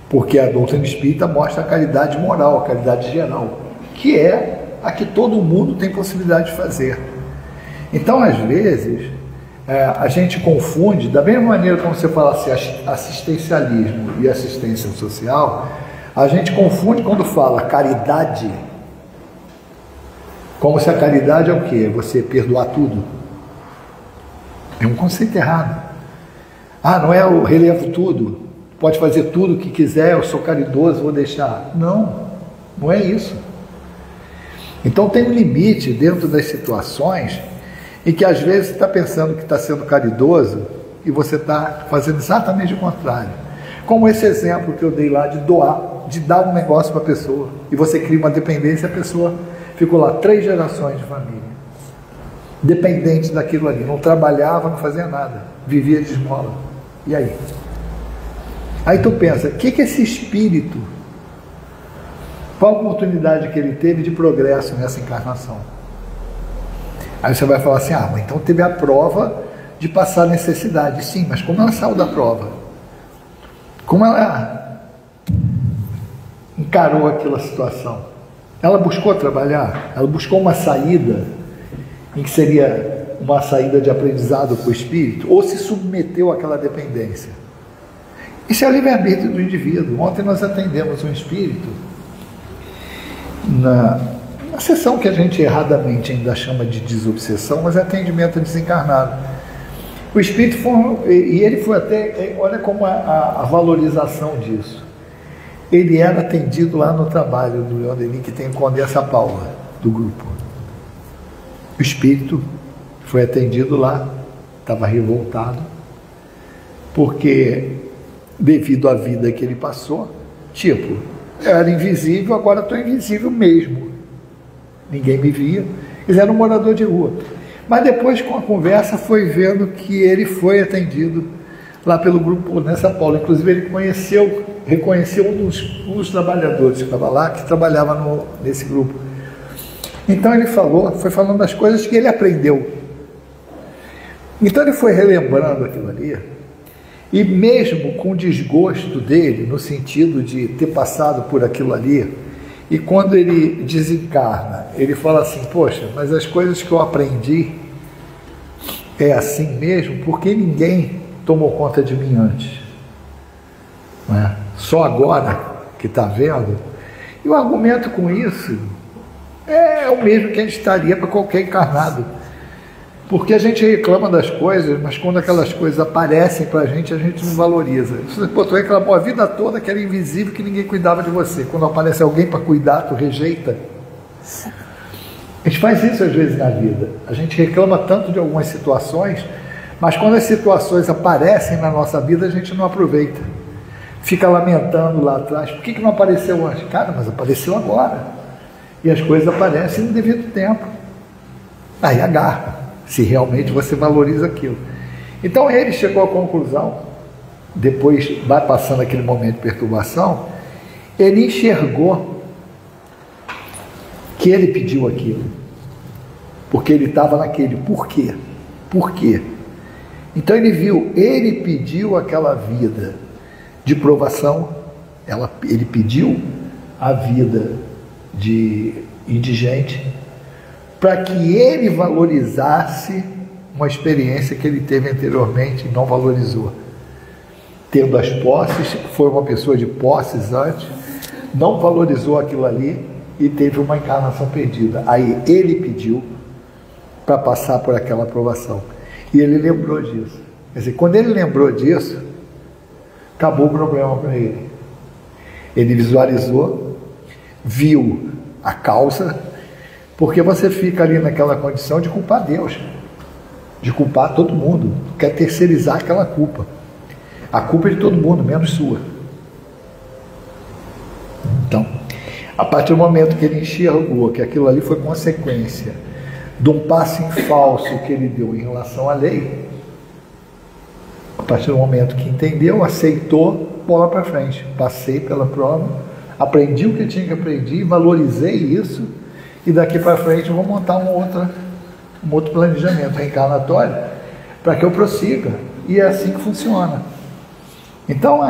porque a doutrina espírita mostra a caridade moral, a caridade geral, que é a que todo mundo tem possibilidade de fazer. Então, às vezes, a gente confunde, da mesma maneira como você fala assim, assistencialismo e assistência social, a gente confunde quando fala caridade, como se a caridade é o quê? Você perdoar tudo. É um conceito errado. Não é o relevo tudo, pode fazer tudo o que quiser, eu sou caridoso, vou deixar. Não, não é isso. Então tem um limite dentro das situações em que às vezes você está pensando que está sendo caridoso e você está fazendo exatamente o contrário. Como esse exemplo que eu dei lá de doar, de dar um negócio para a pessoa, e você cria uma dependência, a pessoa ficou lá 3 gerações de família, dependente daquilo ali, não trabalhava, não fazia nada, vivia de esmola. E aí? Aí tu pensa, o que esse espírito, qual a oportunidade que ele teve de progresso nessa encarnação? Aí você vai falar assim, mas então teve a prova de passar necessidade. Sim, mas como ela saiu da prova? Como ela encarou aquela situação? Ela buscou trabalhar? Ela buscou uma saída, em que seria uma saída de aprendizado para o espírito? Ou se submeteu àquela dependência? Isso é o livre-arbítrio do indivíduo. Ontem nós atendemos um espírito na sessão que a gente erradamente ainda chama de desobsessão, mas é atendimento desencarnado. O espírito foi, e ele foi até, olha como a valorização disso. Ele era atendido lá no trabalho do Leon Denis, que tem o Condessa Paula, do grupo. O espírito foi atendido lá, estava revoltado, porque devido à vida que ele passou, tipo, eu era invisível, agora estou invisível mesmo. Ninguém me via, ele era um morador de rua. Mas depois, com a conversa, foi vendo que ele foi atendido lá pelo grupo Nessa Paula. Inclusive, ele reconheceu um dos trabalhadores que estava lá, que trabalhava nesse grupo. Então ele foi falando das coisas que ele aprendeu. Então ele foi relembrando aquilo ali, e mesmo com o desgosto dele, no sentido de ter passado por aquilo ali, e quando ele desencarna, ele fala assim, poxa, mas as coisas que eu aprendi é assim mesmo, porque ninguém tomou conta de mim antes. Não é? Só agora que está vendo. E o argumento com isso é o mesmo que a gente estaria para qualquer encarnado. Porque a gente reclama das coisas, mas quando aquelas coisas aparecem para a gente não valoriza. Tu reclamou a vida toda que era invisível, que ninguém cuidava de você. Quando aparece alguém para cuidar, tu rejeita. A gente faz isso às vezes na vida. A gente reclama tanto de algumas situações, mas quando as situações aparecem na nossa vida, a gente não aproveita. Fica lamentando lá atrás. Por que não apareceu antes? Cara, mas apareceu agora. E as coisas aparecem no devido tempo. Aí agarra, se realmente você valoriza aquilo. Então ele chegou à conclusão, depois vai passando aquele momento de perturbação, ele enxergou que ele pediu aquilo, porque ele estava naquele por quê? Por quê? Então ele viu, ele pediu aquela vida de provação, ele pediu a vida de indigente, para que ele valorizasse uma experiência que ele teve anteriormente e não valorizou. Tendo as posses, foi uma pessoa de posses antes, não valorizou aquilo ali e teve uma encarnação perdida. Aí ele pediu para passar por aquela aprovação. E ele lembrou disso. Quer dizer, quando ele lembrou disso, acabou o problema para ele. Ele visualizou, viu a causa, porque você fica ali naquela condição de culpar Deus, de culpar todo mundo, quer terceirizar aquela culpa. A culpa é de todo mundo, menos sua. Então, a partir do momento que ele enxergou que aquilo ali foi consequência de um passo em falso que ele deu em relação à lei, a partir do momento que entendeu, aceitou, bola para frente. Passei pela prova, aprendi o que eu tinha que aprender, valorizei isso, e daqui para frente eu vou montar um outro planejamento reencarnatório para que eu prossiga. E é assim que funciona. Então,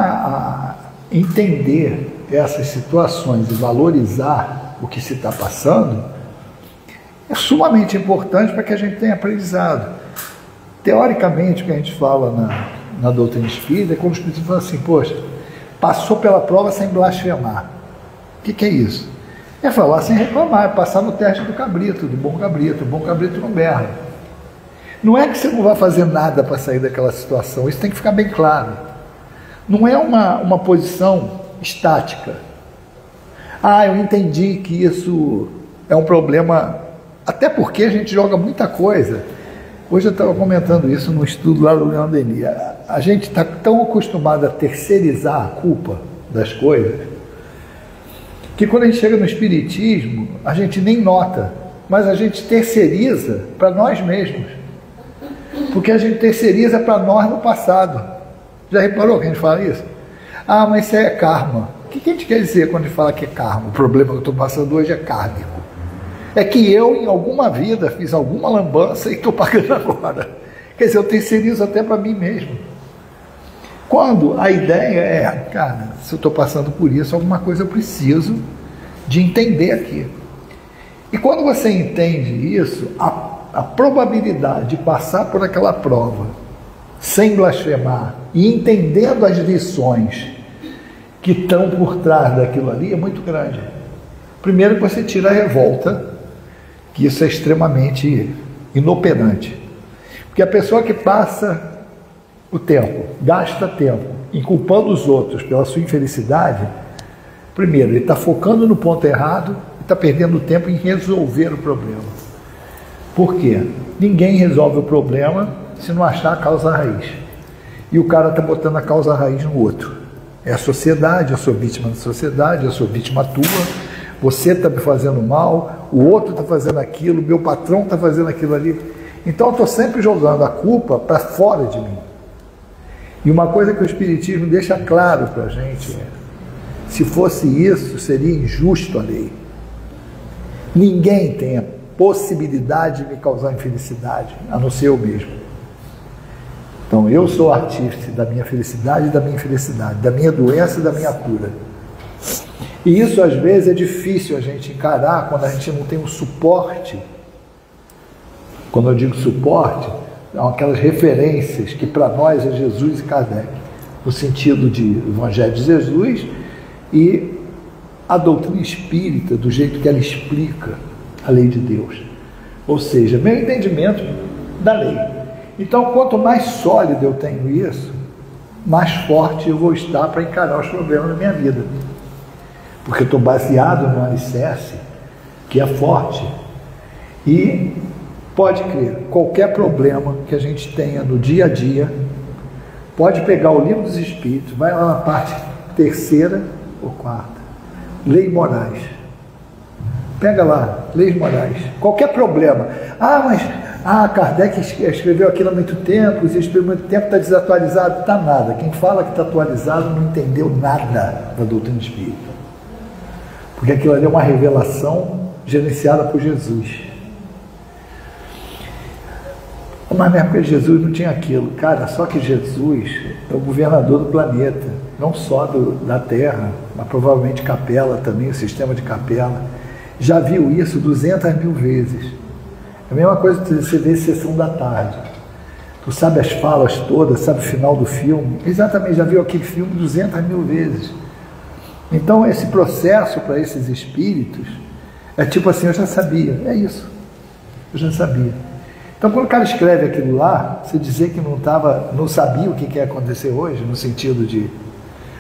entender essas situações e valorizar o que se está passando é sumamente importante para que a gente tenha aprendizado. Teoricamente, o que a gente fala na doutrina espírita é como os espíritos falam assim: poxa, passou pela prova sem blasfemar. O que é isso? É falar sem reclamar, é passar no teste do cabrito, do bom cabrito. O bom cabrito não berra. Não é que você não vai fazer nada para sair daquela situação, isso tem que ficar bem claro. Não é uma posição estática. Eu entendi que isso é um problema, até porque a gente joga muita coisa. Hoje eu estava comentando isso no estudo lá do Leon Denis. A gente está tão acostumado a terceirizar a culpa das coisas, que quando a gente chega no Espiritismo, a gente nem nota, mas a gente terceiriza para nós mesmos. Porque a gente terceiriza para nós no passado. Já reparou que a gente fala isso? Mas isso é karma. O que a gente quer dizer quando a gente fala que é karma? O problema que eu estou passando hoje é kármico. É que eu, em alguma vida, fiz alguma lambança e estou pagando agora. Quer dizer, eu terceirizo até para mim mesmo. Quando a ideia é, cara, se eu estou passando por isso, alguma coisa eu preciso de entender aqui. E quando você entende isso, a probabilidade de passar por aquela prova sem blasfemar e entendendo as lições que estão por trás daquilo ali é muito grande. Primeiro que você tira a revolta, que isso é extremamente inoperante. Porque a pessoa que passa o tempo, gasta tempo, inculpando os outros pela sua infelicidade, primeiro, ele está focando no ponto errado e está perdendo tempo em resolver o problema. Por quê? Ninguém resolve o problema se não achar a causa raiz. E o cara está botando a causa raiz no outro. É a sociedade, eu sou vítima da sociedade, eu sou vítima tua, você está me fazendo mal, o outro está fazendo aquilo, meu patrão está fazendo aquilo ali. Então eu estou sempre jogando a culpa para fora de mim. E uma coisa que o Espiritismo deixa claro para a gente é: se fosse isso, seria injusto a lei. Ninguém tem a possibilidade de me causar infelicidade, a não ser eu mesmo. Então eu sou artífice da minha felicidade e da minha infelicidade, da minha doença e da minha cura. E isso às vezes é difícil a gente encarar quando a gente não tem um suporte. Quando eu digo suporte, são aquelas referências que para nós é Jesus e Kardec, no sentido de Evangelho de Jesus e a doutrina espírita, do jeito que ela explica a lei de Deus. Ou seja, meu entendimento da lei. Então, quanto mais sólido eu tenho isso, mais forte eu vou estar para encarar os problemas da minha vida. Porque eu estou baseado no alicerce que é forte. E pode crer, qualquer problema que a gente tenha no dia a dia, pode pegar o Livro dos Espíritos, vai lá na parte 3ª ou 4ª, Leis Morais. Pega lá, Leis Morais. Qualquer problema. Kardec escreveu aquilo há muito tempo, escreveu há muito tempo, está desatualizado. Está nada. Quem fala que está atualizado não entendeu nada da doutrina espírita. Porque aquilo ali é uma revelação gerenciada por Jesus. Mas na época de Jesus não tinha aquilo. Cara, só que Jesus é o governador do planeta, não só da Terra, mas provavelmente Capela também, o sistema de Capela. Já viu isso 200.000 vezes. É a mesma coisa que você vê Sessão da Tarde. Tu sabe as falas todas, sabe o final do filme. Exatamente, já viu aquele filme 200.000 vezes. Então esse processo para esses espíritos é tipo assim: eu já sabia, é isso. Eu já sabia. Então quando o cara escreve aquilo lá, você dizer que não sabia o que ia acontecer hoje, no sentido de...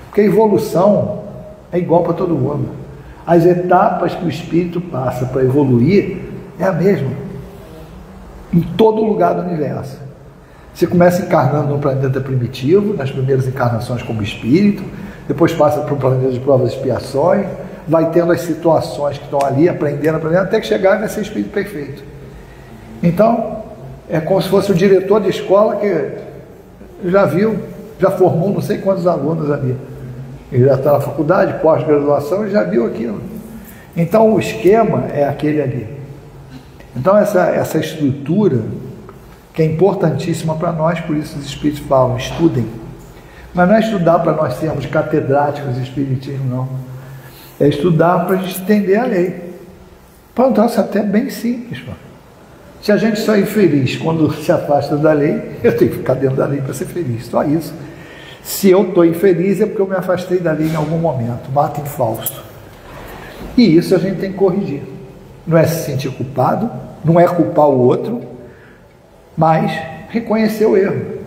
Porque a evolução é igual para todo mundo. As etapas que o espírito passa para evoluir é a mesma em todo lugar do universo. Você começa encarnando no planeta primitivo, nas primeiras encarnações como espírito, depois passa para o planeta de provas e expiações, vai tendo as situações que estão ali, aprendendo, até que chegar e vai ser espírito perfeito. Então, é como se fosse o diretor de escola que já viu, já formou não sei quantos alunos ali. Ele já está na faculdade, pós-graduação, e já viu aquilo. Então, o esquema é aquele ali. Então, essa estrutura, que é importantíssima para nós, por isso os espíritos falam, estudem. Mas não é estudar para nós sermos catedráticos de espiritismo, não. É estudar para a gente entender a lei. Pronto, isso é até bem simples. Mano. Se a gente só é infeliz quando se afasta da lei, eu tenho que ficar dentro da lei para ser feliz, só isso. Se eu estou infeliz é porque eu me afastei da lei em algum momento, mato em falso. E isso a gente tem que corrigir. Não é se sentir culpado, não é culpar o outro, mas reconhecer o erro.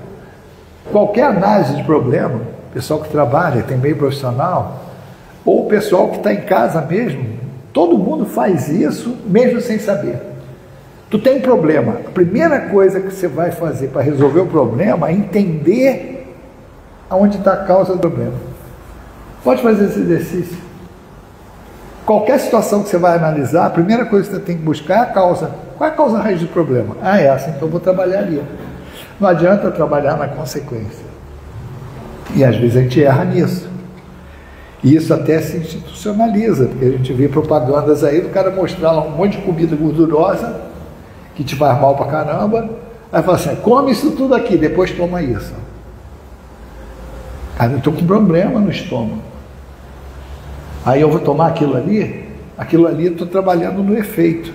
Qualquer análise de problema, pessoal que trabalha, tem meio profissional, ou o pessoal que está em casa mesmo, todo mundo faz isso mesmo sem saber. Tu tem um problema, a primeira coisa que você vai fazer para resolver o problema é entender aonde está a causa do problema. Pode fazer esse exercício. Qualquer situação que você vai analisar, a primeira coisa que você tem que buscar é a causa. Qual é a causa raiz do problema? Ah, é essa, então eu vou trabalhar ali. Não adianta trabalhar na consequência. E às vezes a gente erra nisso. E isso até se institucionaliza, porque a gente vê propagandas aí do cara mostrar lá um monte de comida gordurosa, que te faz mal pra caramba, aí fala assim, come isso tudo aqui, depois toma isso. Cara, eu estou com problema no estômago. Aí eu vou tomar aquilo ali eu estou trabalhando no efeito.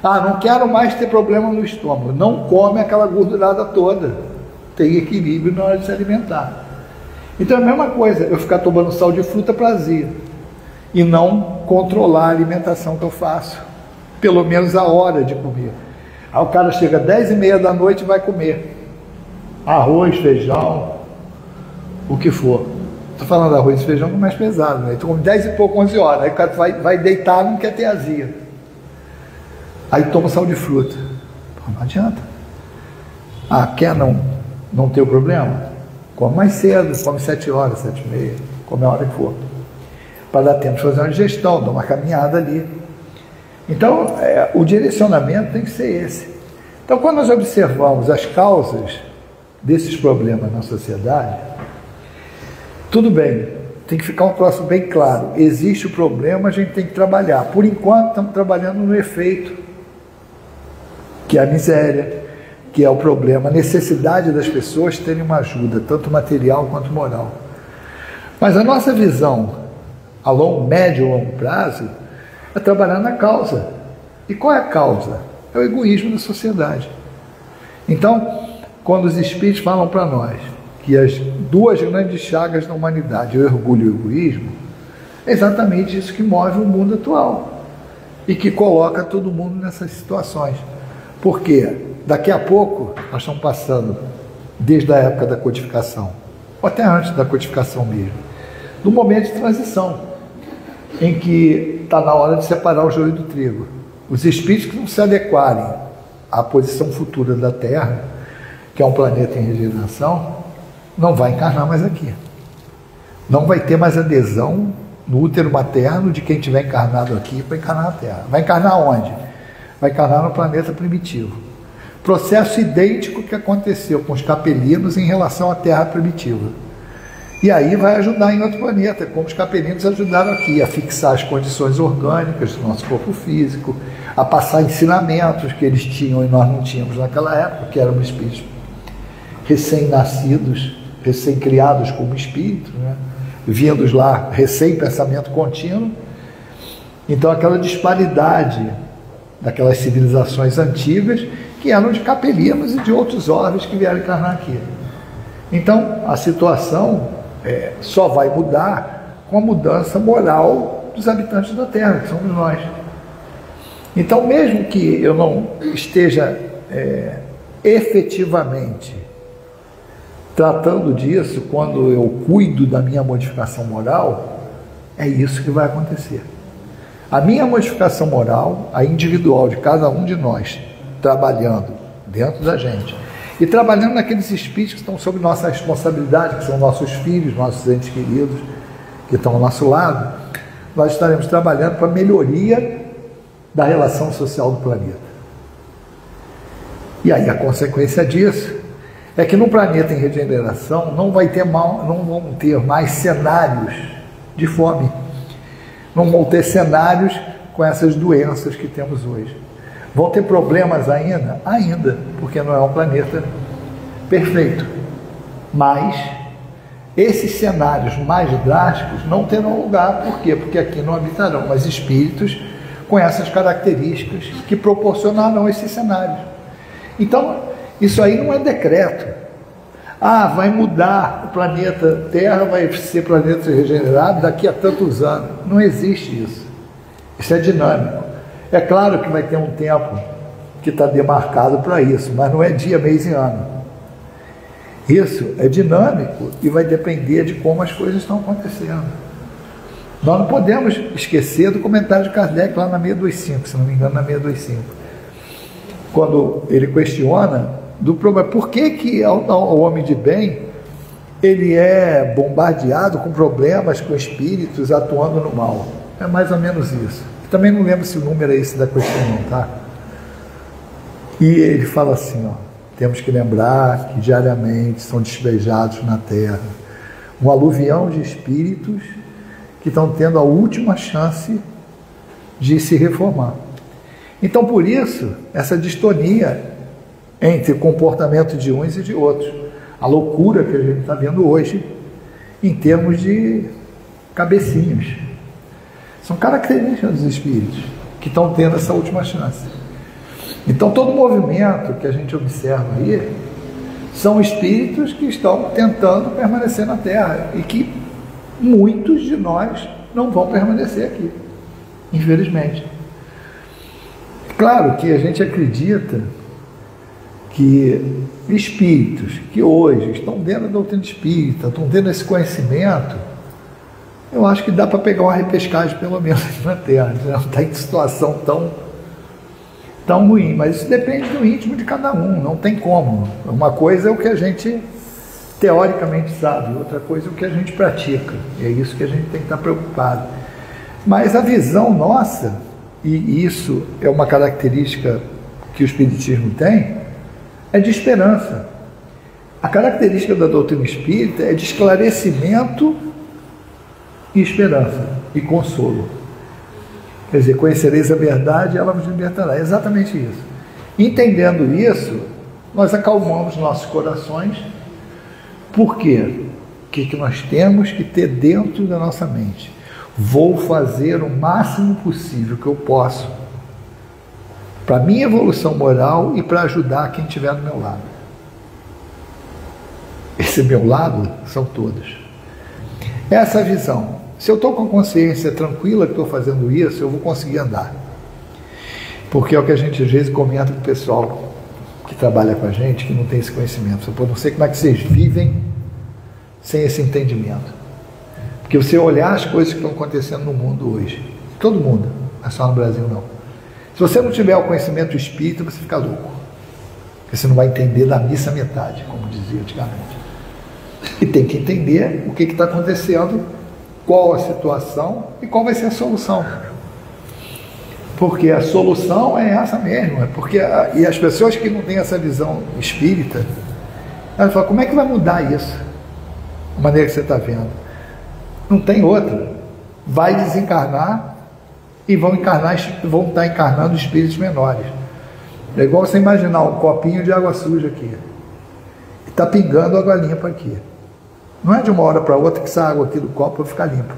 Ah, não quero mais ter problema no estômago. Não come aquela gordurada toda. Tem equilíbrio na hora de se alimentar. Então é a mesma coisa, eu ficar tomando sal de fruta para azia e não controlar a alimentação que eu faço. Pelo menos a hora de comer. Aí o cara chega às 10h30 da noite e vai comer arroz, feijão, o que for. Estou falando arroz e feijão que é mais pesado, né? Então, 10 e pouco, 11 horas. Aí o cara vai deitar, não quer ter azia. Aí toma sal de fruta. Pô, não adianta. Ah, quer não ter o problema? Come mais cedo, come 7 horas, 7h30, come a hora que for. Para dar tempo de fazer uma digestão, dar uma caminhada ali. Então, o direcionamento tem que ser esse. Então, quando nós observamos as causas desses problemas na sociedade, tudo bem, tem que ficar um troço bem claro. Existe o problema, a gente tem que trabalhar. Por enquanto, estamos trabalhando no efeito, que é a miséria, que é o problema, a necessidade das pessoas terem uma ajuda, tanto material quanto moral. Mas a nossa visão, a médio e longo prazo, é trabalhar na causa. E qual é a causa? É o egoísmo da sociedade. Então, quando os espíritos falam para nós que as duas grandes chagas da humanidade, o orgulho e o egoísmo, é exatamente isso que move o mundo atual e que coloca todo mundo nessas situações. Porque daqui a pouco nós estamos passando, desde a época da codificação, ou até antes da codificação mesmo, do momento de transição, em que está na hora de separar o joio do trigo. Os espíritos que não se adequarem à posição futura da Terra, que é um planeta em regeneração, não vai encarnar mais aqui. Não vai ter mais adesão no útero materno de quem tiver encarnado aqui para encarnar na Terra. Vai encarnar onde? Vai encarnar no planeta primitivo. Processo idêntico que aconteceu com os capelinos em relação à Terra primitiva. E aí vai ajudar em outro planeta, como os capelinos ajudaram aqui a fixar as condições orgânicas do nosso corpo físico, a passar ensinamentos que eles tinham e nós não tínhamos naquela época, que éramos espíritos recém-nascidos, recém-criados como espíritos, né? Vindos lá, recém-pensamento contínuo. Então aquela disparidade daquelas civilizações antigas que eram de capelinos e de outros orves que vieram encarnar aqui. Então a situação só vai mudar com a mudança moral dos habitantes da Terra, que somos nós. Então, mesmo que eu não esteja efetivamente tratando disso, quando eu cuido da minha modificação moral, é isso que vai acontecer. A minha modificação moral, a individual de cada um de nós, trabalhando dentro da gente, E trabalhando naqueles espíritos que estão sob nossa responsabilidade, que são nossos filhos, nossos entes queridos, que estão ao nosso lado, nós estaremos trabalhando para a melhoria da relação social do planeta. E aí a consequência disso é que no planeta em regeneração não vão ter mais cenários de fome, não vão ter cenários com essas doenças que temos hoje. Vão ter problemas ainda, porque não é um planeta perfeito. Mas esses cenários mais drásticos não terão lugar. Por quê? Porque aqui não habitarão mais espíritos com essas características que proporcionarão esses cenários. Então, isso aí não é decreto. Vai mudar o planeta Terra, vai ser planeta regenerado daqui a tantos anos. Não existe isso. Isso é dinâmico. É claro que vai ter um tempo que está demarcado para isso, mas não é dia, mês e ano. Isso é dinâmico e vai depender de como as coisas estão acontecendo. Nós não podemos esquecer do comentário de Kardec lá na 625, se não me engano, na 625. Quando ele questiona do problema, por que o homem de bem ele é bombardeado com problemas, com espíritos atuando no mal? É mais ou menos isso. Também não lembro se o número é esse da questão, não, tá? E ele fala assim, temos que lembrar que diariamente são despejados na Terra um aluvião de espíritos que estão tendo a última chance de se reformar. Então, por isso, essa distonia entre o comportamento de uns e de outros, a loucura que a gente está vendo hoje em termos de cabecinhas. São características dos espíritos que estão tendo essa última chance. Então, todo movimento que a gente observa aí são espíritos que estão tentando permanecer na Terra e que muitos de nós não vão permanecer aqui, infelizmente. Claro que a gente acredita que espíritos que hoje estão dentro da doutrina espírita, estão tendo esse conhecimento, eu acho que dá para pegar uma repescagem pelo menos na Terra, não está em situação tão ruim, mas isso depende do íntimo de cada um, não tem como. Uma coisa é o que a gente teoricamente sabe, outra coisa é o que a gente pratica, e é isso que a gente tem que estar preocupado. Mas a visão nossa, e isso é uma característica que o Espiritismo tem, é de esperança. A característica da doutrina espírita é de esclarecimento e esperança e consolo. Quer dizer, conhecereis a verdade e ela vos libertará. É exatamente isso. Entendendo isso, nós acalmamos nossos corações. Por quê? O que nós temos que ter dentro da nossa mente? Vou fazer o máximo possível que eu posso para a minha evolução moral e para ajudar quem estiver do meu lado. Esse meu lado são todos. Essa visão. Se eu estou com a consciência tranquila que estou fazendo isso, eu vou conseguir andar. Porque é o que a gente às vezes comenta com o pessoal que trabalha com a gente, que não tem esse conhecimento. Eu não sei como é que vocês vivem sem esse entendimento. Porque você olhar as coisas que estão acontecendo no mundo hoje, todo mundo, não é só no Brasil não. Se você não tiver o conhecimento espírita, você fica louco. Porque você não vai entender da missa metade, como dizia antigamente. E tem que entender o que está acontecendo, qual a situação e qual vai ser a solução. Porque a solução é essa mesmo. E as pessoas que não têm essa visão espírita, elas falam, como é que vai mudar isso? A maneira que você está vendo. Não tem outra. Vai desencarnar e vão estar encarnando espíritos menores. É igual você imaginar um copinho de água suja aqui. E está pingando água limpa aqui. Não é de uma hora para outra que essa água aqui do copo vai ficar limpa.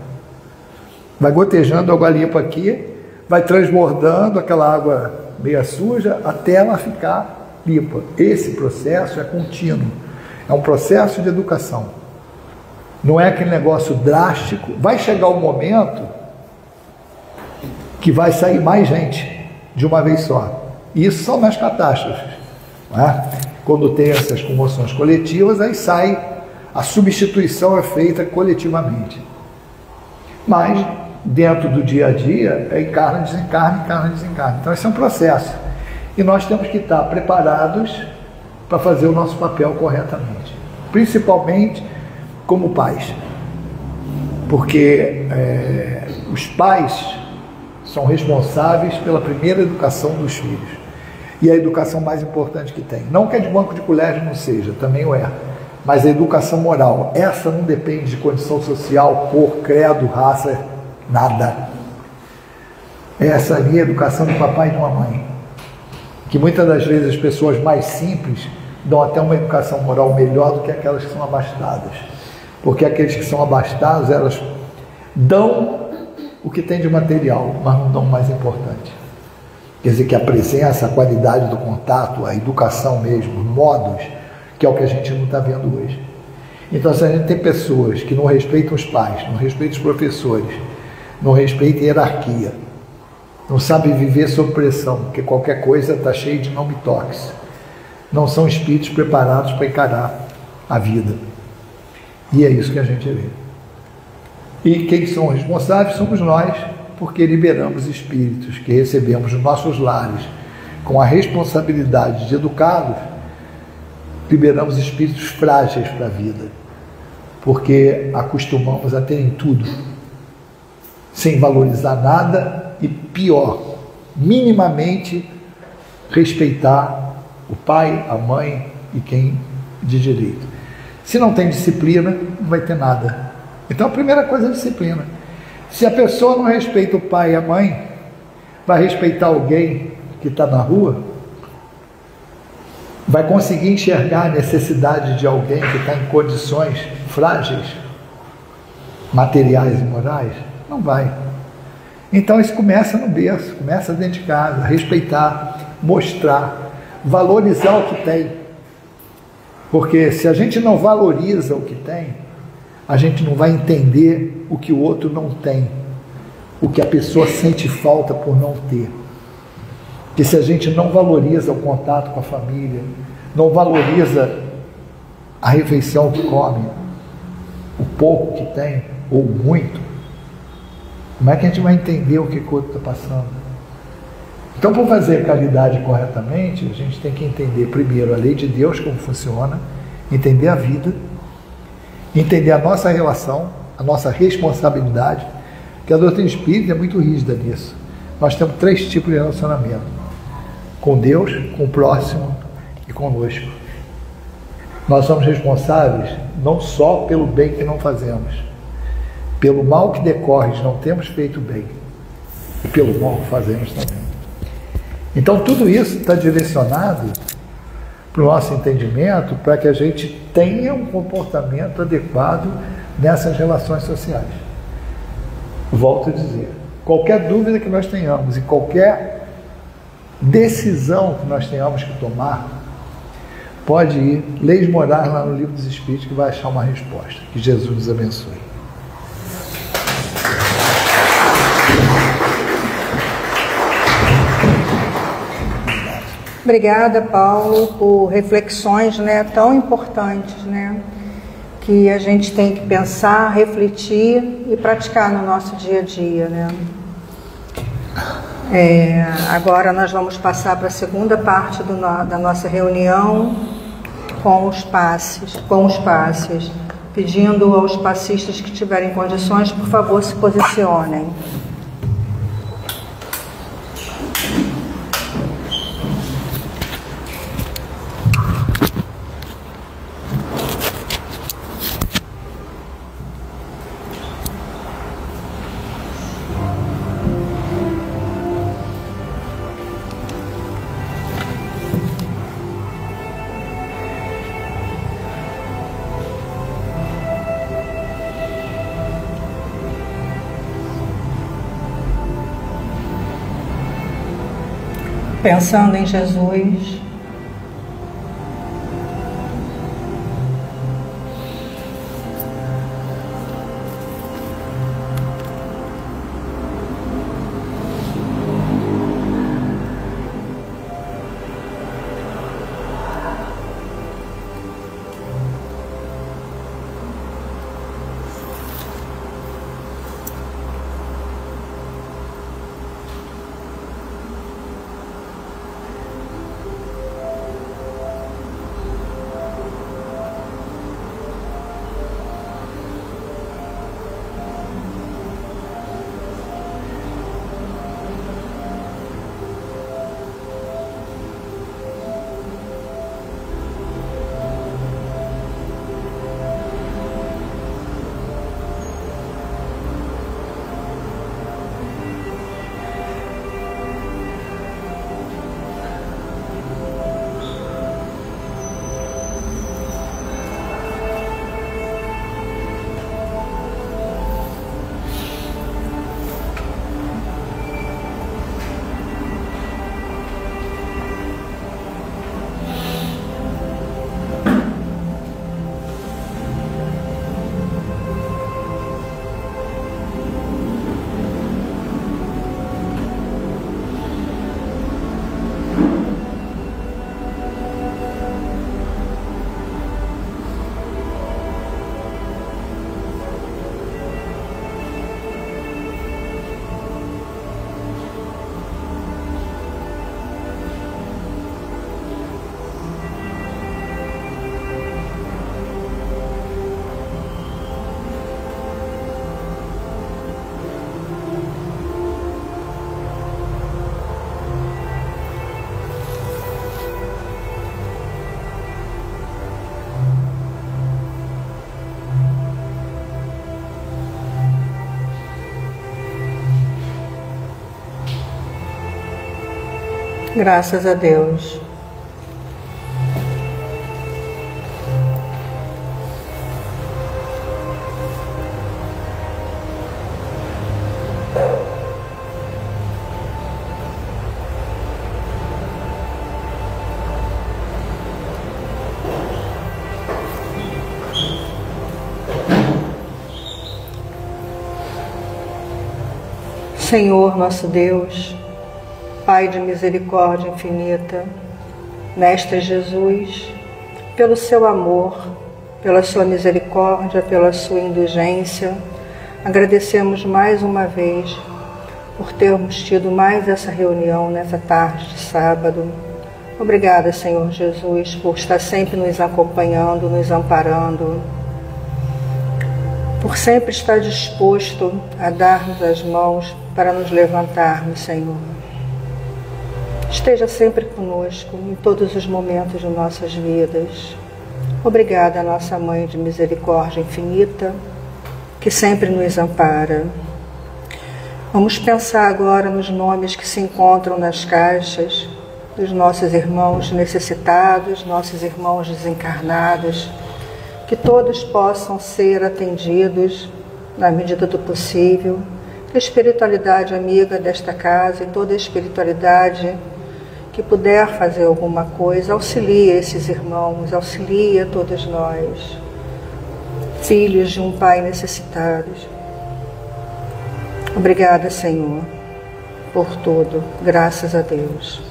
Vai gotejando água limpa aqui, vai transbordando aquela água meia suja até ela ficar limpa. Esse processo é contínuo. É um processo de educação. Não é aquele negócio drástico. Vai chegar um momento que vai sair mais gente de uma vez só. Isso são nas catástrofes. Não é? Quando tem essas comoções coletivas, aí sai. A substituição é feita coletivamente. Mas, dentro do dia a dia, é encarna, desencarna, encarna, desencarna. Então, esse é um processo. E nós temos que estar preparados para fazer o nosso papel corretamente, principalmente como pais, porque os pais são responsáveis pela primeira educação dos filhos, e a educação mais importante que tem. Não que a de banco de colégio não seja, também o é, mas a educação moral, essa não depende de condição social, cor, credo, raça, nada. Essa ali é a educação de papai e de mamãe, que muitas das vezes as pessoas mais simples dão até uma educação moral melhor do que aquelas que são abastadas, porque aqueles que são abastados, elas dão o que tem de material, mas não dão o mais importante. Quer dizer que a presença, a qualidade do contato, a educação mesmo, os modos, que é o que a gente não está vendo hoje. Então, se a gente tem pessoas que não respeitam os pais, não respeitam os professores, não respeitam a hierarquia, não sabem viver sob pressão, porque qualquer coisa está cheio de não me toques, não são espíritos preparados para encarar a vida. E é isso que a gente vê. E quem são responsáveis somos nós, porque liberamos espíritos que recebemos nos nossos lares com a responsabilidade de educá-los. Liberamos espíritos frágeis para a vida, porque acostumamos a terem tudo, sem valorizar nada e, pior, minimamente respeitar o pai, a mãe e quem de direito. Se não tem disciplina, não vai ter nada. Então a primeira coisa é a disciplina. Se a pessoa não respeita o pai e a mãe, vai respeitar alguém que está na rua? Vai conseguir enxergar a necessidade de alguém que está em condições frágeis, materiais e morais? Não vai. Então isso começa no berço, começa dentro de casa, respeitar, mostrar, valorizar o que tem. Porque se a gente não valoriza o que tem, a gente não vai entender o que o outro não tem, o que a pessoa sente falta por não ter. Que se a gente não valoriza o contato com a família, não valoriza a refeição que come, o pouco que tem, ou muito, como é que a gente vai entender o que o outro está passando? Então, para fazer a caridade corretamente, a gente tem que entender primeiro a lei de Deus, como funciona, entender a vida, entender a nossa relação, a nossa responsabilidade, que a doutrina espírita é muito rígida nisso. Nós temos 3 tipos de relacionamento: com Deus, com o próximo e conosco. Nós somos responsáveis não só pelo bem que não fazemos, pelo mal que decorre de não termos feito bem, e pelo mal que fazemos também. Então tudo isso está direcionado para o nosso entendimento, para que a gente tenha um comportamento adequado nessas relações sociais. Volto a dizer, qualquer dúvida que nós tenhamos e qualquer decisão que nós tenhamos que tomar, pode ir Leis Morais lá no Livro dos Espíritos, que vai achar uma resposta. Que Jesus nos abençoe. Obrigada, Paulo, por reflexões, tão importantes, que a gente tem que pensar, refletir e praticar no nosso dia a dia, Agora nós vamos passar para a segunda parte da nossa reunião com os passes, pedindo aos passistas que tiverem condições, por favor, se posicionem. Pensando em Jesus, Graças a Deus. Senhor nosso Deus, Pai de misericórdia infinita, Mestre Jesus, pelo seu amor, pela sua misericórdia, pela sua indulgência, agradecemos mais uma vez por termos tido mais essa reunião nessa tarde de sábado. Obrigada, Senhor Jesus, por estar sempre nos acompanhando, nos amparando, por sempre estar disposto a dar-nos as mãos para nos levantarmos, Senhor. Esteja sempre conosco em todos os momentos de nossas vidas. Obrigada, nossa Mãe de misericórdia infinita, que sempre nos ampara. Vamos pensar agora nos nomes que se encontram nas caixas dos nossos irmãos necessitados, nossos irmãos desencarnados, que todos possam ser atendidos na medida do possível. Que a espiritualidade amiga desta casa e toda a espiritualidade que puder fazer alguma coisa, auxilie esses irmãos, auxilie a todos nós, filhos de um Pai necessitado. Obrigada, Senhor, por tudo. Graças a Deus.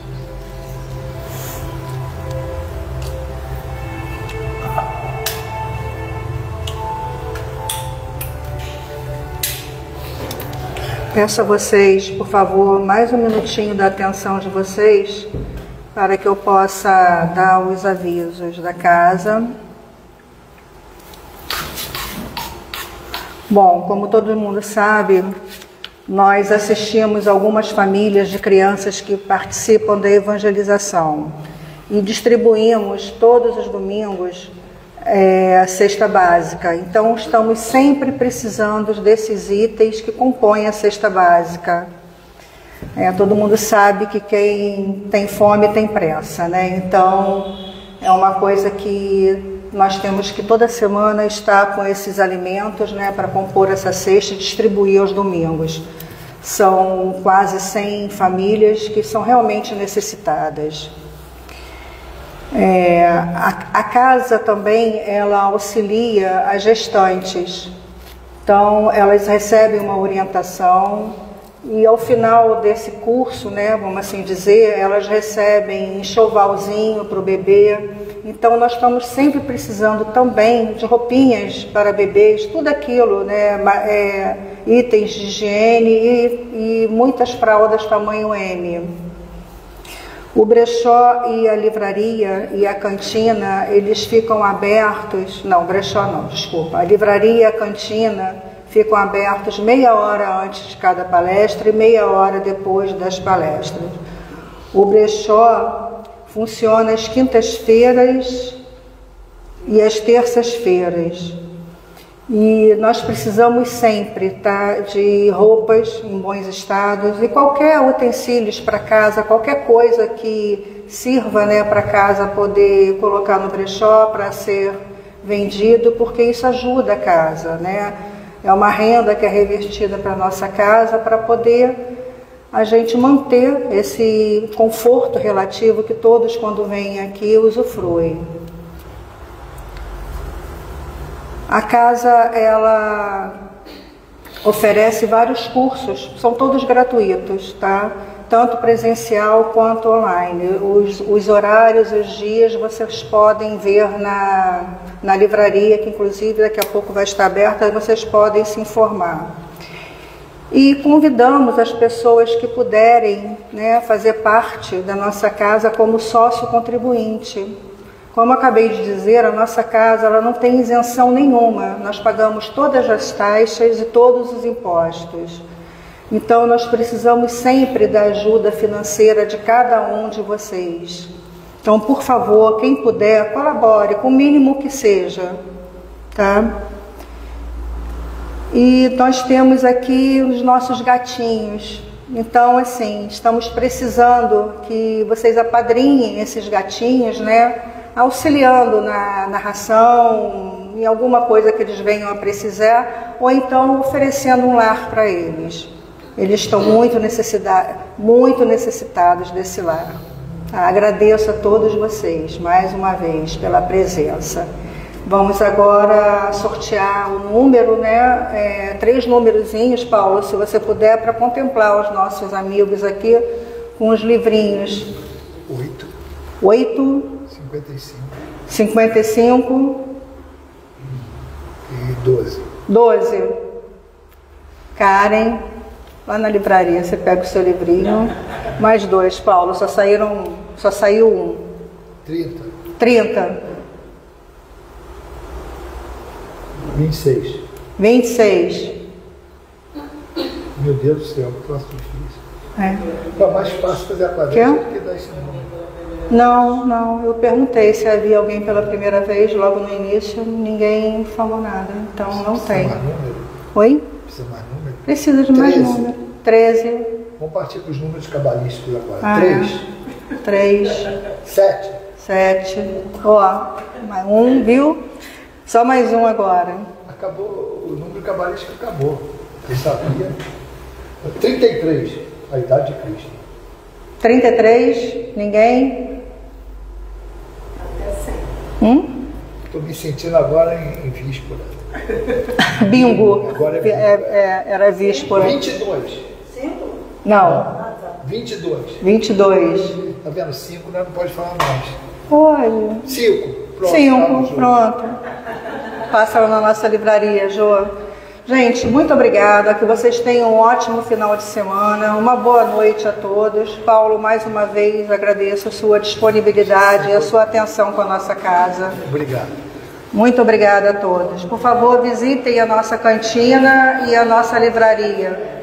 Peço a vocês, por favor, mais um minutinho da atenção de vocês, para que eu possa dar os avisos da casa. Bom, como todo mundo sabe, nós assistimos algumas famílias de crianças que participam da evangelização e distribuímos todos os domingos a cesta básica. Então, estamos sempre precisando desses itens que compõem a cesta básica. Todo mundo sabe que quem tem fome tem pressa, né? Então, é uma coisa que nós temos que toda semana estar com esses alimentos, né, para compor essa cesta e distribuir aos domingos. São quase 100 famílias que são realmente necessitadas. A casa também, ela auxilia as gestantes. Então, elas recebem uma orientação e ao final desse curso, né, vamos assim dizer, elas recebem enxovalzinho para o bebê. Então, nós estamos sempre precisando também de roupinhas para bebês, tudo aquilo, né, itens de higiene e muitas fraldas tamanho M. O brechó e a livraria e a cantina, eles ficam abertos, não, brechó não, desculpa, a livraria e a cantina ficam abertos meia hora antes de cada palestra e meia hora depois das palestras. O brechó funciona às quintas-feiras e às terças-feiras. E nós precisamos sempre, tá, de roupas em bons estados e qualquer utensílios para casa, qualquer coisa que sirva, né, para casa poder colocar no brechó para ser vendido, porque isso ajuda a casa, né? É uma renda que é revertida para a nossa casa para poder a gente manter esse conforto relativo que todos, quando vêm aqui, usufruem. A casa, ela oferece vários cursos, são todos gratuitos, tá? Tanto presencial quanto online. Os horários, os dias, vocês podem ver na livraria, que inclusive daqui a pouco vai estar aberta, vocês podem se informar. E convidamos as pessoas que puderem, né, fazer parte da nossa casa como sócio contribuinte. Como eu acabei de dizer, a nossa casa, ela não tem isenção nenhuma. Nós pagamos todas as taxas e todos os impostos. Então, nós precisamos sempre da ajuda financeira de cada um de vocês. Então, por favor, quem puder, colabore, com o mínimo que seja, tá? E nós temos aqui os nossos gatinhos, Então, assim, estamos precisando que vocês apadrinhem esses gatinhos, né? Auxiliando na narração, em alguma coisa que eles venham a precisar, ou então oferecendo um lar para eles. Eles estão muito necessitados desse lar. Agradeço a todos vocês, mais uma vez, pela presença. Vamos agora sortear o número, né? 3 númerozinhos, Paulo, se você puder, para contemplar os nossos amigos aqui com os livrinhos. 8. 55. E 12. 12. Karen, lá na livraria, você pega o seu livrinho. Mais 2, Paulo, só saiu 1. 30. 26. Meu Deus do céu, que troço difícil. É mais fácil fazer a quadrilha do que dar esse número. Não, eu perguntei se havia alguém pela primeira vez, logo no início, ninguém falou nada, então não tem. Mais número? Oi? Precisa mais número? Precisa de mais número. 13. Vamos partir para os números cabalísticos agora. 3. 7. Ó, mais 1, viu? Só mais 1 agora. Acabou, o número cabalístico acabou. Você sabia? 33, a idade de Cristo. 33, ninguém? Estou me sentindo agora em víspora. Bingo. Agora era víspora. 22. 5? Não. 22. Tá vendo? 5 não pode falar mais. Olha. 5. Pronto. 5, pronto. Passa lá na nossa livraria, Jô. Gente, muito obrigada, que vocês tenham um ótimo final de semana, uma boa noite a todos. Paulo, mais uma vez agradeço a sua disponibilidade e a sua atenção com a nossa casa. Obrigado. Muito obrigada a todos. Por favor, visitem a nossa cantina e a nossa livraria.